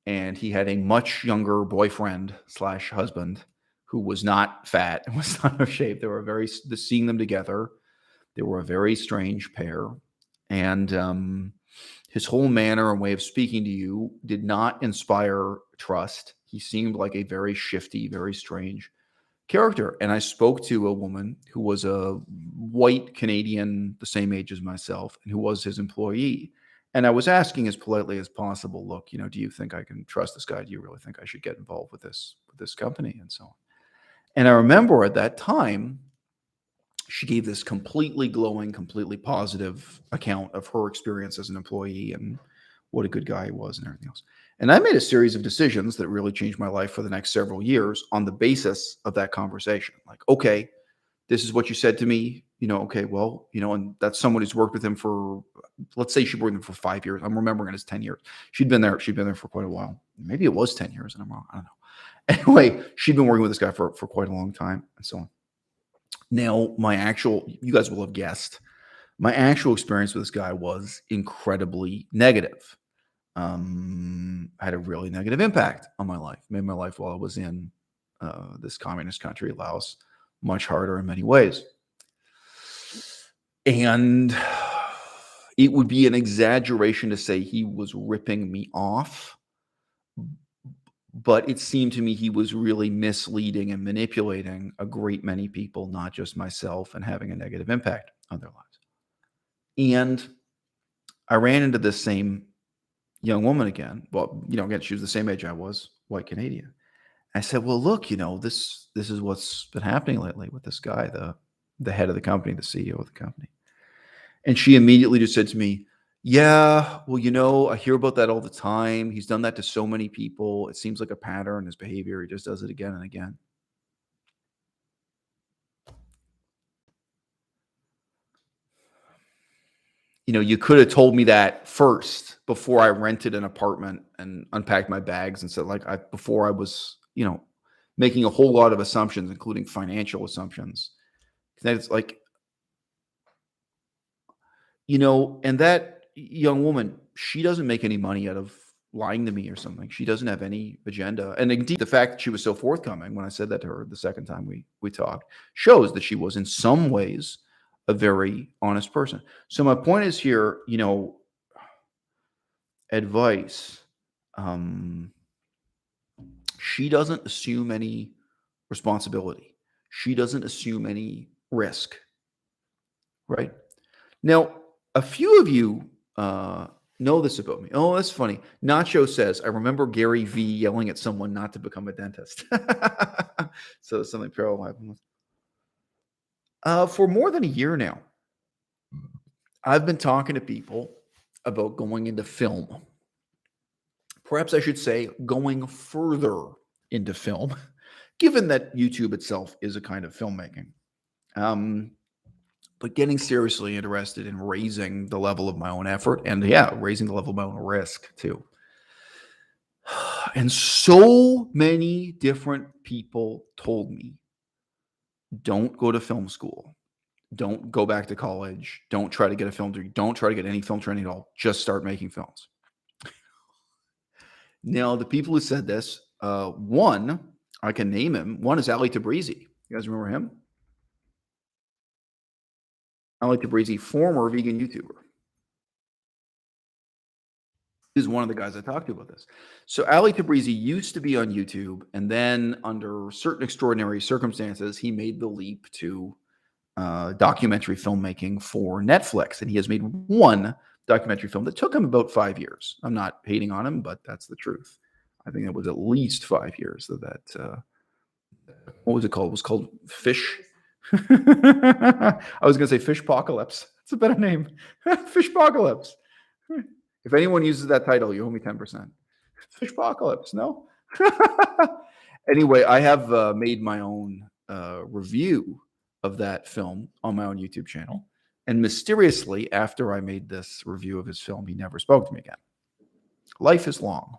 [SPEAKER 1] And he had a much younger boyfriend slash husband who was not fat and was not out of shape. They were seeing them together, they were a very strange pair. And his whole manner and way of speaking to you did not inspire trust. He seemed like a very shifty, very strange character. And I spoke to a woman who was a white Canadian, the same age as myself, and who was his employee. And I was asking as politely as possible, look, do you think I can trust this guy? Do you really think I should get involved with this company and so on? And I remember at that time, she gave this completely glowing, completely positive account of her experience as an employee and what a good guy he was and everything else. And I made a series of decisions that really changed my life for the next several years on the basis of that conversation. Like, okay, this is what you said to me, okay, well, and that's someone who's worked with him for, let's say she worked with him for 5 years. I'm remembering it as 10 years. She'd been there for quite a while. Maybe it was 10 years and I'm wrong. I don't know. Anyway, she'd been working with this guy for quite a long time and so on. Now, you guys will have guessed, my actual experience with this guy was incredibly negative. Had a really negative impact on my life. Made my life while I was in this communist country, Laos, much harder in many ways. And it would be an exaggeration to say he was ripping me off, but it seemed to me he was really misleading and manipulating a great many people, not just myself, and having a negative impact on their lives. And I ran into this same young woman again. Well, again, she was the same age I was, white Canadian. I said, well, look, this is what's been happening lately with this guy, the head of the company, the CEO of the company. And she immediately just said to me, yeah, well, I hear about that all the time. He's done that to so many people. It seems like a pattern, his behavior. He just does it again and again. You could have told me that first before I rented an apartment and unpacked my bags and said, before I was, making a whole lot of assumptions, including financial assumptions. It's like, and that young woman, she doesn't make any money out of lying to me or something. She doesn't have any agenda. And indeed, the fact that she was so forthcoming when I said that to her the second time we talked shows that she was in some ways a very honest person. So my point is here, advice. She doesn't assume any responsibility. She doesn't assume any risk. Right? Now, a few of you know this about me. Oh, that's funny. Nacho says, I remember Gary Vee yelling at someone not to become a dentist. So something parallel happened. For more than a year now, I've been talking to people about going into film. Perhaps I should say going further into film, given that YouTube itself is a kind of filmmaking. But getting seriously interested in raising the level of my own effort and, raising the level of my own risk too. And so many different people told me, don't go to film school. Don't go back to college. Don't try to get a film degree. Don't try to get any film training at all. Just start making films. Now, the people who said this, one, I can name him. One is Ali Tabrizi. You guys remember him? Ali Tabrizi, former vegan YouTuber. He's one of the guys I talked to about this. So Ali Tabrizi used to be on YouTube, and then under certain extraordinary circumstances, he made the leap to documentary filmmaking for Netflix, and he has made one documentary film that took him about 5 years. I'm not hating on him, but that's the truth. I think it was at least 5 years that what was it called? It was called Fish. I was going to say Fishpocalypse. It's a better name. Fishpocalypse. If anyone uses that title, you owe me 10%. Fishpocalypse, no? Anyway, I have made my own review of that film on my own YouTube channel. And mysteriously, after I made this review of his film, he never spoke to me again. Life is long.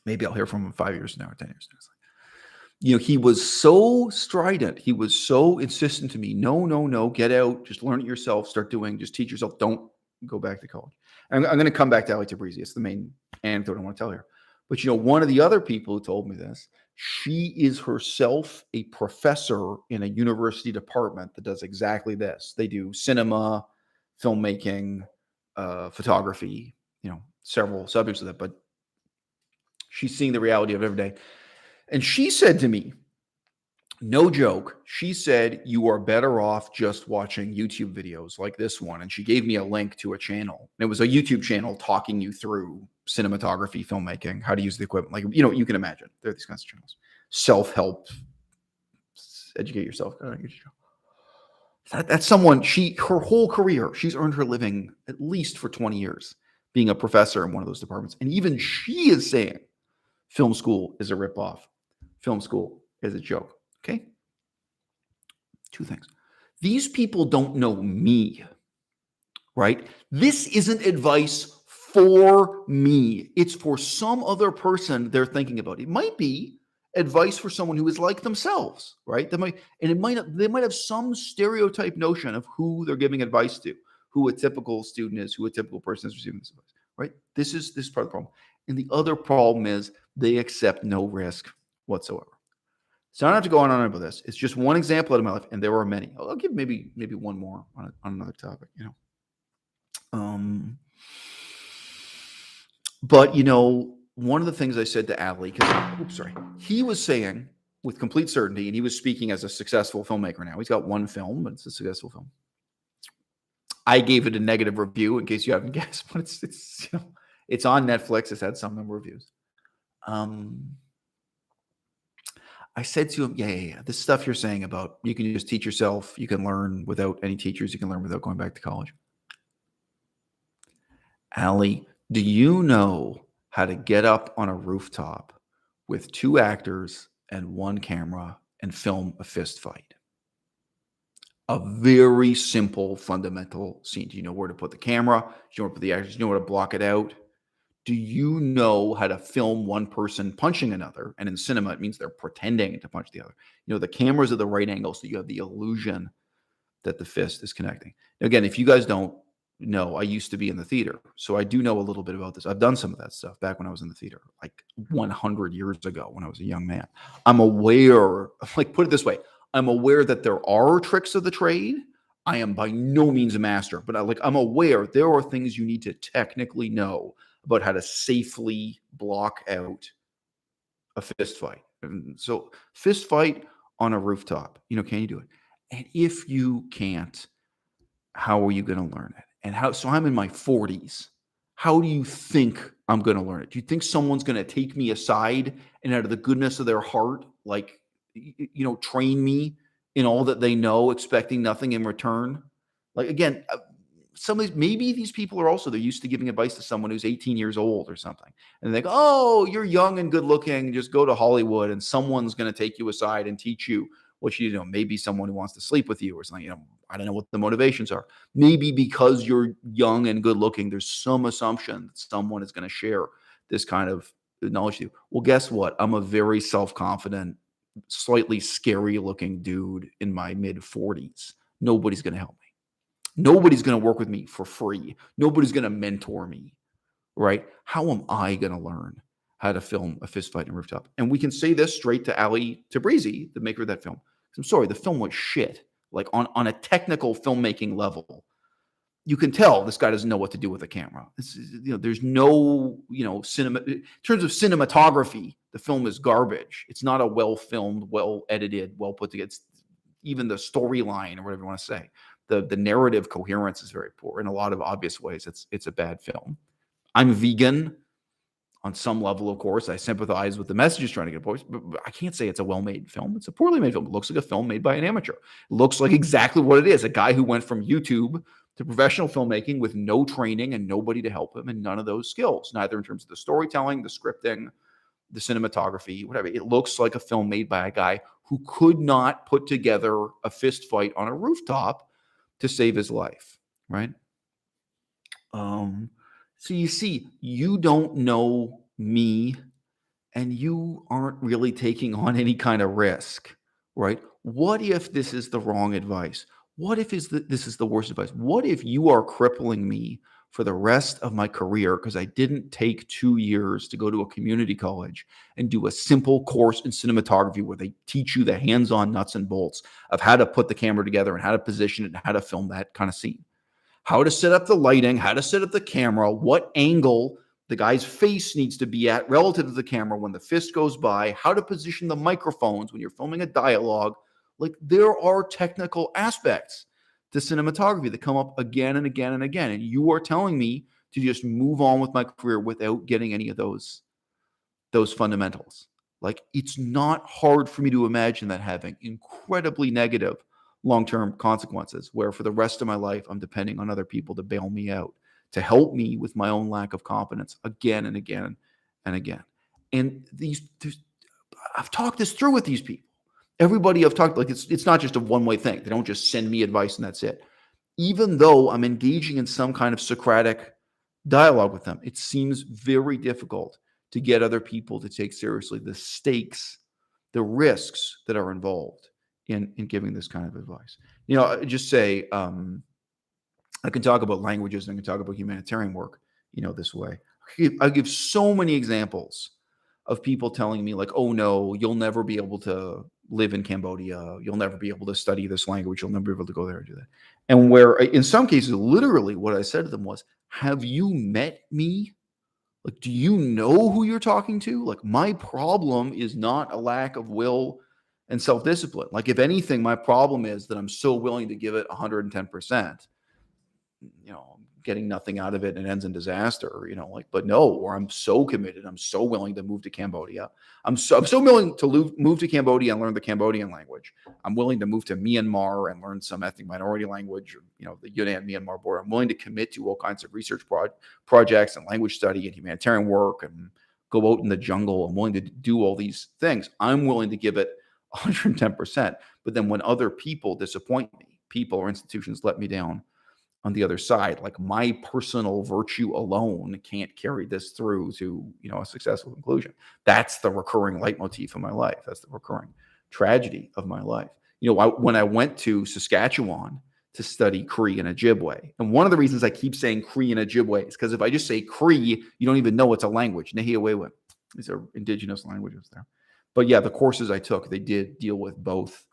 [SPEAKER 1] Maybe I'll hear from him 5 years from now or 10 years from now. He was so strident. He was so insistent to me. No, get out. Just learn it yourself. Start doing. Just teach yourself. Don't go back to college. I'm going to come back to Ali Tabrizi. It's the main anecdote I want to tell here. But, one of the other people who told me this, she is herself a professor in a university department that does exactly this. They do cinema, filmmaking, photography, several subjects of that. But she's seeing the reality of it every day. And she said to me, no joke, she said, you are better off just watching YouTube videos like this one. And she gave me a link to a channel. And it was a YouTube channel talking you through cinematography, filmmaking, how to use the equipment. Like, you can imagine. There are these kinds of channels. Self-help, educate yourself. That's someone, her whole career, she's earned her living at least for 20 years being a professor in one of those departments. And even she is saying film school is a ripoff. Film school is a joke. Okay. Two things. These people don't know me, right? This isn't advice for me. It's for some other person they're thinking about. It might be advice for someone who is like themselves, right? They might have some stereotype notion of who they're giving advice to, who a typical student is, who a typical person is receiving this advice, right? This is part of the problem. And the other problem is they accept no risk whatsoever. So I don't have to go on and on about this. It's just one example out of my life, and there are many. I'll give maybe one more on another topic, But one of the things I said to Ali, he was saying with complete certainty, and he was speaking as a successful filmmaker now. He's got one film, but it's a successful film. I gave it a negative review in case you haven't guessed, but it's on Netflix. It's had some number of reviews. I said to him, yeah. This stuff you're saying about you can just teach yourself, you can learn without any teachers, you can learn without going back to college. Ali, do you know how to get up on a rooftop with 2 actors and 1 camera and film a fist fight? A very simple, fundamental scene. Do you know where to put the camera? Do you know where to put the actors? Do you know where to block it out? Do you know how to film one person punching another? And in cinema, it means they're pretending to punch the other. The cameras are the right angle, so you have the illusion that the fist is connecting. Now, again, if you guys don't know, I used to be in the theater, so I do know a little bit about this. I've done some of that stuff back when I was in the theater, like 100 years ago when I was a young man. I'm aware, put it this way, I'm aware that there are tricks of the trade. I am by no means a master, but I'm aware there are things you need to technically know about how to safely block out a fist fight. And so fist fight on a rooftop, can you do it? And if you can't, how are you going to learn it? So I'm in my 40s. How do you think I'm going to learn it? Do you think someone's going to take me aside and out of the goodness of their heart, train me in all that they know, expecting nothing in return? Again, some of these, maybe these people are also, they're used to giving advice to someone who's 18 years old or something. And they go, oh, you're young and good looking. Just go to Hollywood and someone's going to take you aside and teach you what you know, maybe someone who wants to sleep with you or something. I don't know what the motivations are. Maybe because you're young and good looking, there's some assumption that someone is going to share this kind of knowledge to you. Well, guess what? I'm a very self-confident, slightly scary looking dude in my mid 40s. Nobody's going to help me. Nobody's going to work with me for free. Nobody's going to mentor me, right? How am I going to learn how to film a fist fight in a rooftop? And we can say this straight to Ali Tabrizi, the maker of that film. I'm sorry, the film was shit. Like on a technical filmmaking level, you can tell this guy doesn't know what to do with a camera. There's no, cinema in terms of cinematography. The film is garbage. It's not a well filmed, well edited, well put together. Even the storyline or whatever you want to say, the narrative coherence is very poor in a lot of obvious ways. It's a bad film. I'm vegan on some level, of course. I sympathize with the messages trying to get across, but I can't say it's a well-made film. It's a poorly made film. It looks like a film made by an amateur. It looks like exactly what it is. A guy who went from YouTube to professional filmmaking with no training and nobody to help him and none of those skills, neither in terms of the storytelling, the scripting, the cinematography, whatever. It looks like a film made by a guy who could not put together a fist fight on a rooftop to save his life, right? So you see, you don't know me and you aren't really taking on any kind of risk, right? What if this is the wrong advice? What if this is the worst advice? What if you are crippling me for the rest of my career because I didn't take 2 years to go to a community college and do a simple course in cinematography where they teach you the hands-on nuts and bolts of how to put the camera together and how to position it and how to film that kind of scene? How to set up the lighting, how to set up the camera, what angle the guy's face needs to be at relative to the camera when the fist goes by, how to position the microphones when you're filming a dialogue. Like, there are technical aspects to cinematography that come up again and again and again. And you are telling me to just move on with my career without getting any of those fundamentals. Like, it's not hard for me to imagine that having incredibly negative long-term consequences where for the rest of my life, I'm depending on other people to bail me out, to help me with my own lack of confidence again and again and again. And I've talked this through with these people. Everybody I've talked, like, it's not just a one-way thing. They don't just send me advice and that's it. Even though I'm engaging in some kind of Socratic dialogue with them, it seems very difficult to get other people to take seriously the stakes, the risks that are involved in giving this kind of advice. Just say, I can talk about languages and I can talk about humanitarian work, this way. I give so many examples of people telling me like, oh no, you'll never be able to live in Cambodia. You'll never be able to study this language. You'll never be able to go there and do that. And where in some cases, literally what I said to them was, have you met me? Like, do you know who you're talking to? Like, my problem is not a lack of will and self-discipline. Like, if anything, my problem is that I'm so willing to give it 110%, getting nothing out of it and it ends in disaster, but no, or I'm so committed. I'm so willing to move to Cambodia. I'm so willing to move to Cambodia and learn the Cambodian language. I'm willing to move to Myanmar and learn some ethnic minority language, the Yunnan Myanmar border. I'm willing to commit to all kinds of research projects and language study and humanitarian work and go out in the jungle. I'm willing to do all these things. I'm willing to give it 110%. But then when other people disappoint me, people or institutions let me down, on the other side, like, my personal virtue alone can't carry this through to, a successful conclusion. That's the recurring leitmotif of my life. That's the recurring tragedy of my life. When I went to Saskatchewan to study Cree and Ojibwe, and one of the reasons I keep saying Cree and Ojibwe is because if I just say Cree, you don't even know it's a language. Nahiawewe. These are indigenous languages there. But yeah, the courses I took, they did deal with both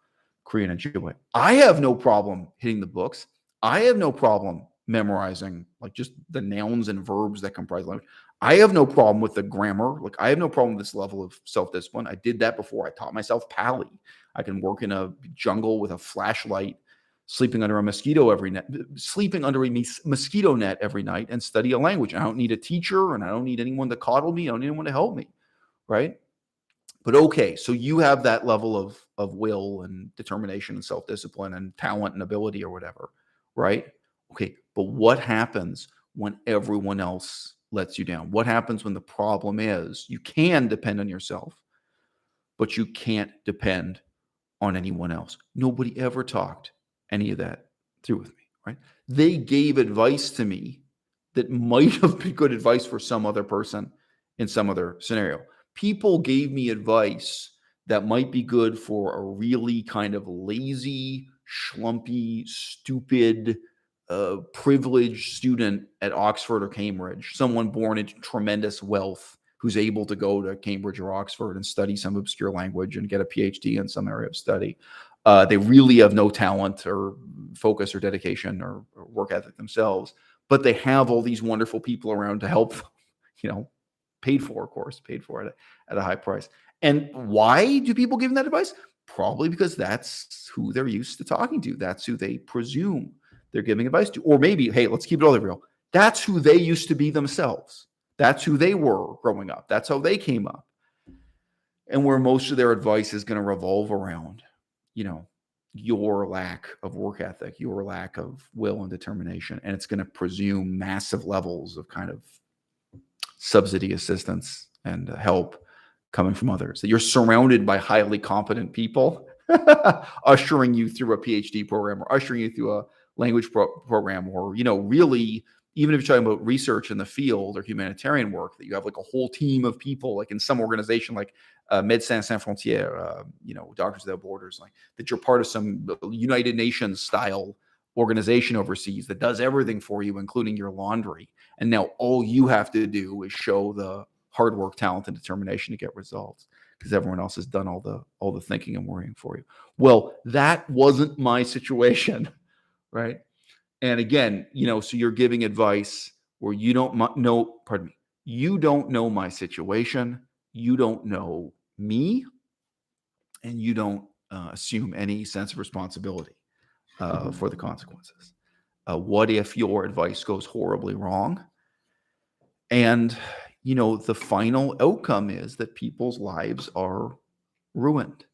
[SPEAKER 1] Cree and Ojibwe. I have no problem hitting the books. I have no problem memorizing like just the nouns and verbs that comprise language. I have no problem with the grammar. Like, I have no problem with this level of self-discipline. I did that before. I taught myself Pali. I can work in a jungle with a flashlight, sleeping under a mosquito net every night and study a language. I don't need a teacher and I don't need anyone to coddle me. I don't need anyone to help me. Right. But okay, so you have that level of will and determination and self-discipline and talent and ability or whatever. Right? Okay, but what happens when everyone else lets you down? What happens when the problem is you can depend on yourself, but you can't depend on anyone else? Nobody ever talked any of that through with me, right? They gave advice to me that might have been good advice for some other person in some other scenario. People gave me advice that might be good for a really kind of lazy, schlumpy, stupid, privileged student at Oxford or Cambridge, someone born into tremendous wealth who's able to go to Cambridge or Oxford and study some obscure language and get a PhD in some area of study. They really have no talent or focus or dedication or work ethic themselves, but they have all these wonderful people around to help them, paid for, of course, paid for at a high price. And why do people give them that advice? Probably because that's who they're used to talking to. That's who they presume they're giving advice to. Or maybe, hey, let's keep it all real. That's who they used to be themselves. That's who they were growing up. That's how they came up. And where most of their advice is going to revolve around, your lack of work ethic, your lack of will and determination. And it's going to presume massive levels of kind of subsidy, assistance, and help coming from others. That you're surrounded by highly competent people ushering you through a PhD program or ushering you through a language program, or really, even if you're talking about research in the field or humanitarian work, that you have like a whole team of people, like in some organization like Médecins Sans Frontières, Doctors Without Borders, like that you're part of some United Nations style organization overseas that does everything for you, including your laundry. And now all you have to do is show the hard work, talent, and determination to get results, because everyone else has done all the thinking and worrying for you. Well, that wasn't my situation, right? And again, so you're giving advice where you don't know, you don't know my situation, you don't know me, and you don't assume any sense of responsibility for the consequences. What if your advice goes horribly wrong? And, the final outcome is that people's lives are ruined,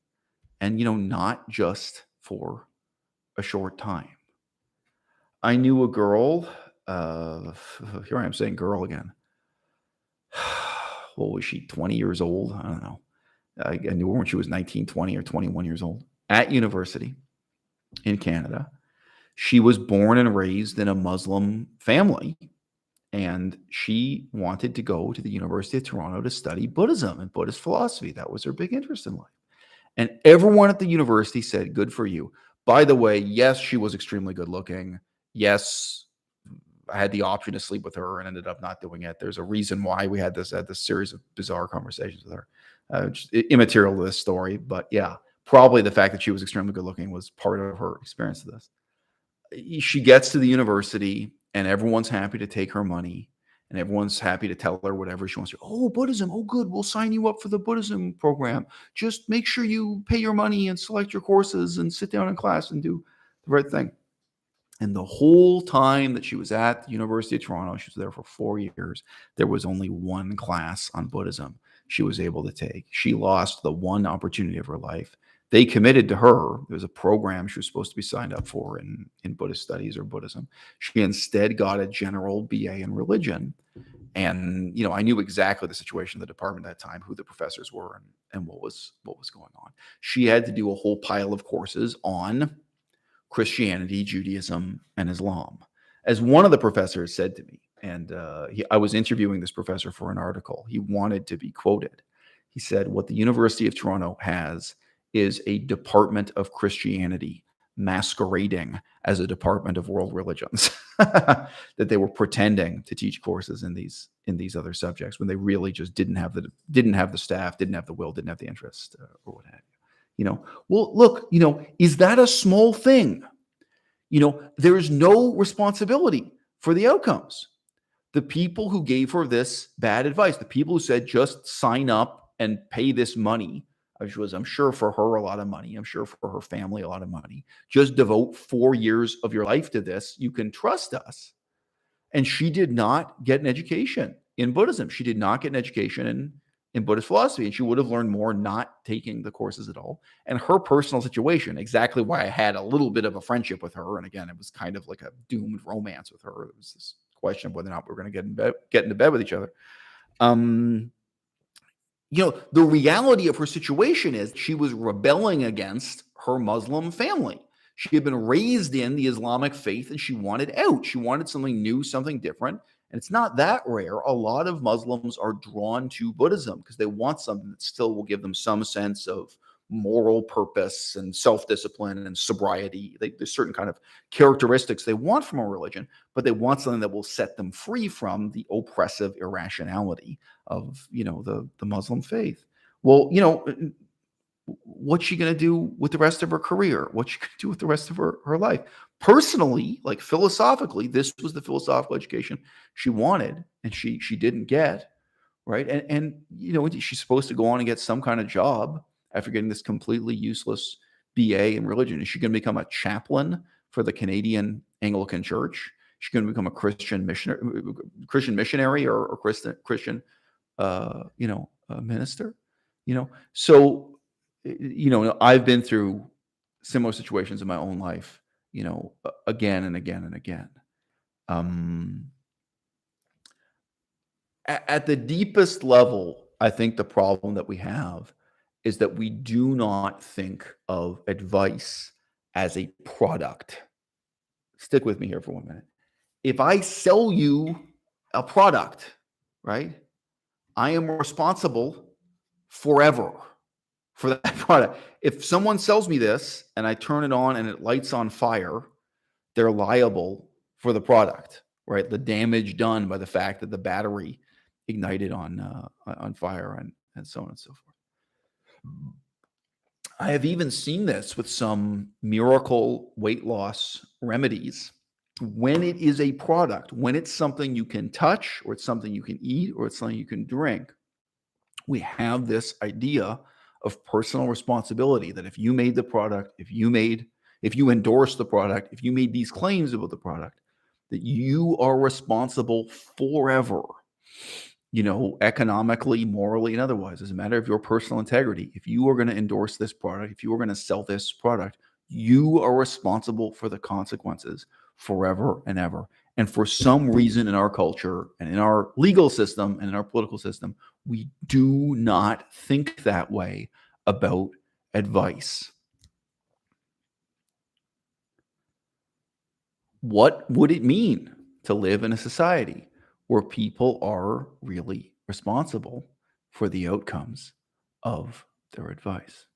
[SPEAKER 1] and, not just for a short time. I knew a girl, here I am saying girl again. What was she, 20 years old? I don't know. I knew her when she was 19, 20, or 21 years old at university in Canada. She was born and raised in a Muslim family, and she wanted to go to the University of Toronto to study Buddhism and Buddhist philosophy. That was her big interest in life. And everyone at the university said, good for you. By the way, yes, she was extremely good looking. Yes, I had the option to sleep with her and ended up not doing it. There's a reason why we had this series of bizarre conversations with her. Immaterial to this story, but yeah, probably the fact that she was extremely good looking was part of her experience of this. She gets to the university and everyone's happy to take her money and everyone's happy to tell her whatever she wants to. Oh, Buddhism. Oh, good. We'll sign you up for the Buddhism program. Just make sure you pay your money and select your courses and sit down in class and do the right thing. And the whole time that she was at the University of Toronto, she was there for 4 years, there was only one class on Buddhism she was able to take. She lost the one opportunity of her life. They committed to her. There was a program she was supposed to be signed up for in Buddhist studies or Buddhism. She instead got a general BA in religion. And, I knew exactly the situation in the department at that time, who the professors were and what was going on. She had to do a whole pile of courses on Christianity, Judaism, and Islam. As one of the professors said to me, and I was interviewing this professor for an article, he wanted to be quoted. He said, what the University of Toronto has is a department of Christianity masquerading as a department of world religions, that they were pretending to teach courses in these other subjects when they really just didn't have the staff, didn't have the will, didn't have the interest, or what have you. Well, look, is that a small thing? There is no responsibility for the outcomes. The people who gave her this bad advice, the people who said, just sign up and pay this money, which was, I'm sure, for her a lot of money. I'm sure for her family a lot of money. Just devote 4 years of your life to this. You can trust us. And she did not get an education in Buddhism. She did not get an education in Buddhist philosophy, and she would have learned more not taking the courses at all. And her personal situation, exactly why I had a little bit of a friendship with her. And again, it was kind of like a doomed romance with her. It was this question of whether or not we were going to get into bed with each other. The reality of her situation is she was rebelling against her Muslim family. She had been raised in the Islamic faith and she wanted out. She wanted something new, something different. And it's not that rare. A lot of Muslims are drawn to Buddhism because they want something that still will give them some sense of moral purpose and self-discipline and sobriety. There's certain kind of characteristics they want from a religion, but they want something that will set them free from the oppressive irrationality of, the Muslim faith. Well, what's she going to do with the rest of her career? What's she going to do with the rest of her life? Personally, like philosophically, this was the philosophical education she wanted and she didn't get, right? And she's supposed to go on and get some kind of job after getting this completely useless BA in religion. Is she going to become a chaplain for the Canadian Anglican Church? Is she going to become a Christian missionary or Christian minister? So I've been through similar situations in my own life, again and again and again. At the deepest level, I think the problem that we have is that we do not think of advice as a product. Stick with me here for 1 minute. If I sell you a product, right, I am responsible forever for that product. If someone sells me this and I turn it on and it lights on fire, they're liable for the product, right? The damage done by the fact that the battery ignited on fire and so on and so forth. I have even seen this with some miracle weight loss remedies. When it is a product, when it's something you can touch or it's something you can eat or it's something you can drink, we have this idea of personal responsibility that if you made the product, if you endorsed the product, if you made these claims about the product, that you are responsible forever, economically, morally, and otherwise. As a matter of your personal integrity, if you are going to endorse this product, if you are going to sell this product, you are responsible for the consequences forever and ever. And for some reason in our culture and in our legal system and in our political system, we do not think that way about advice. What would it mean to live in a society where people are really responsible for the outcomes of their advice?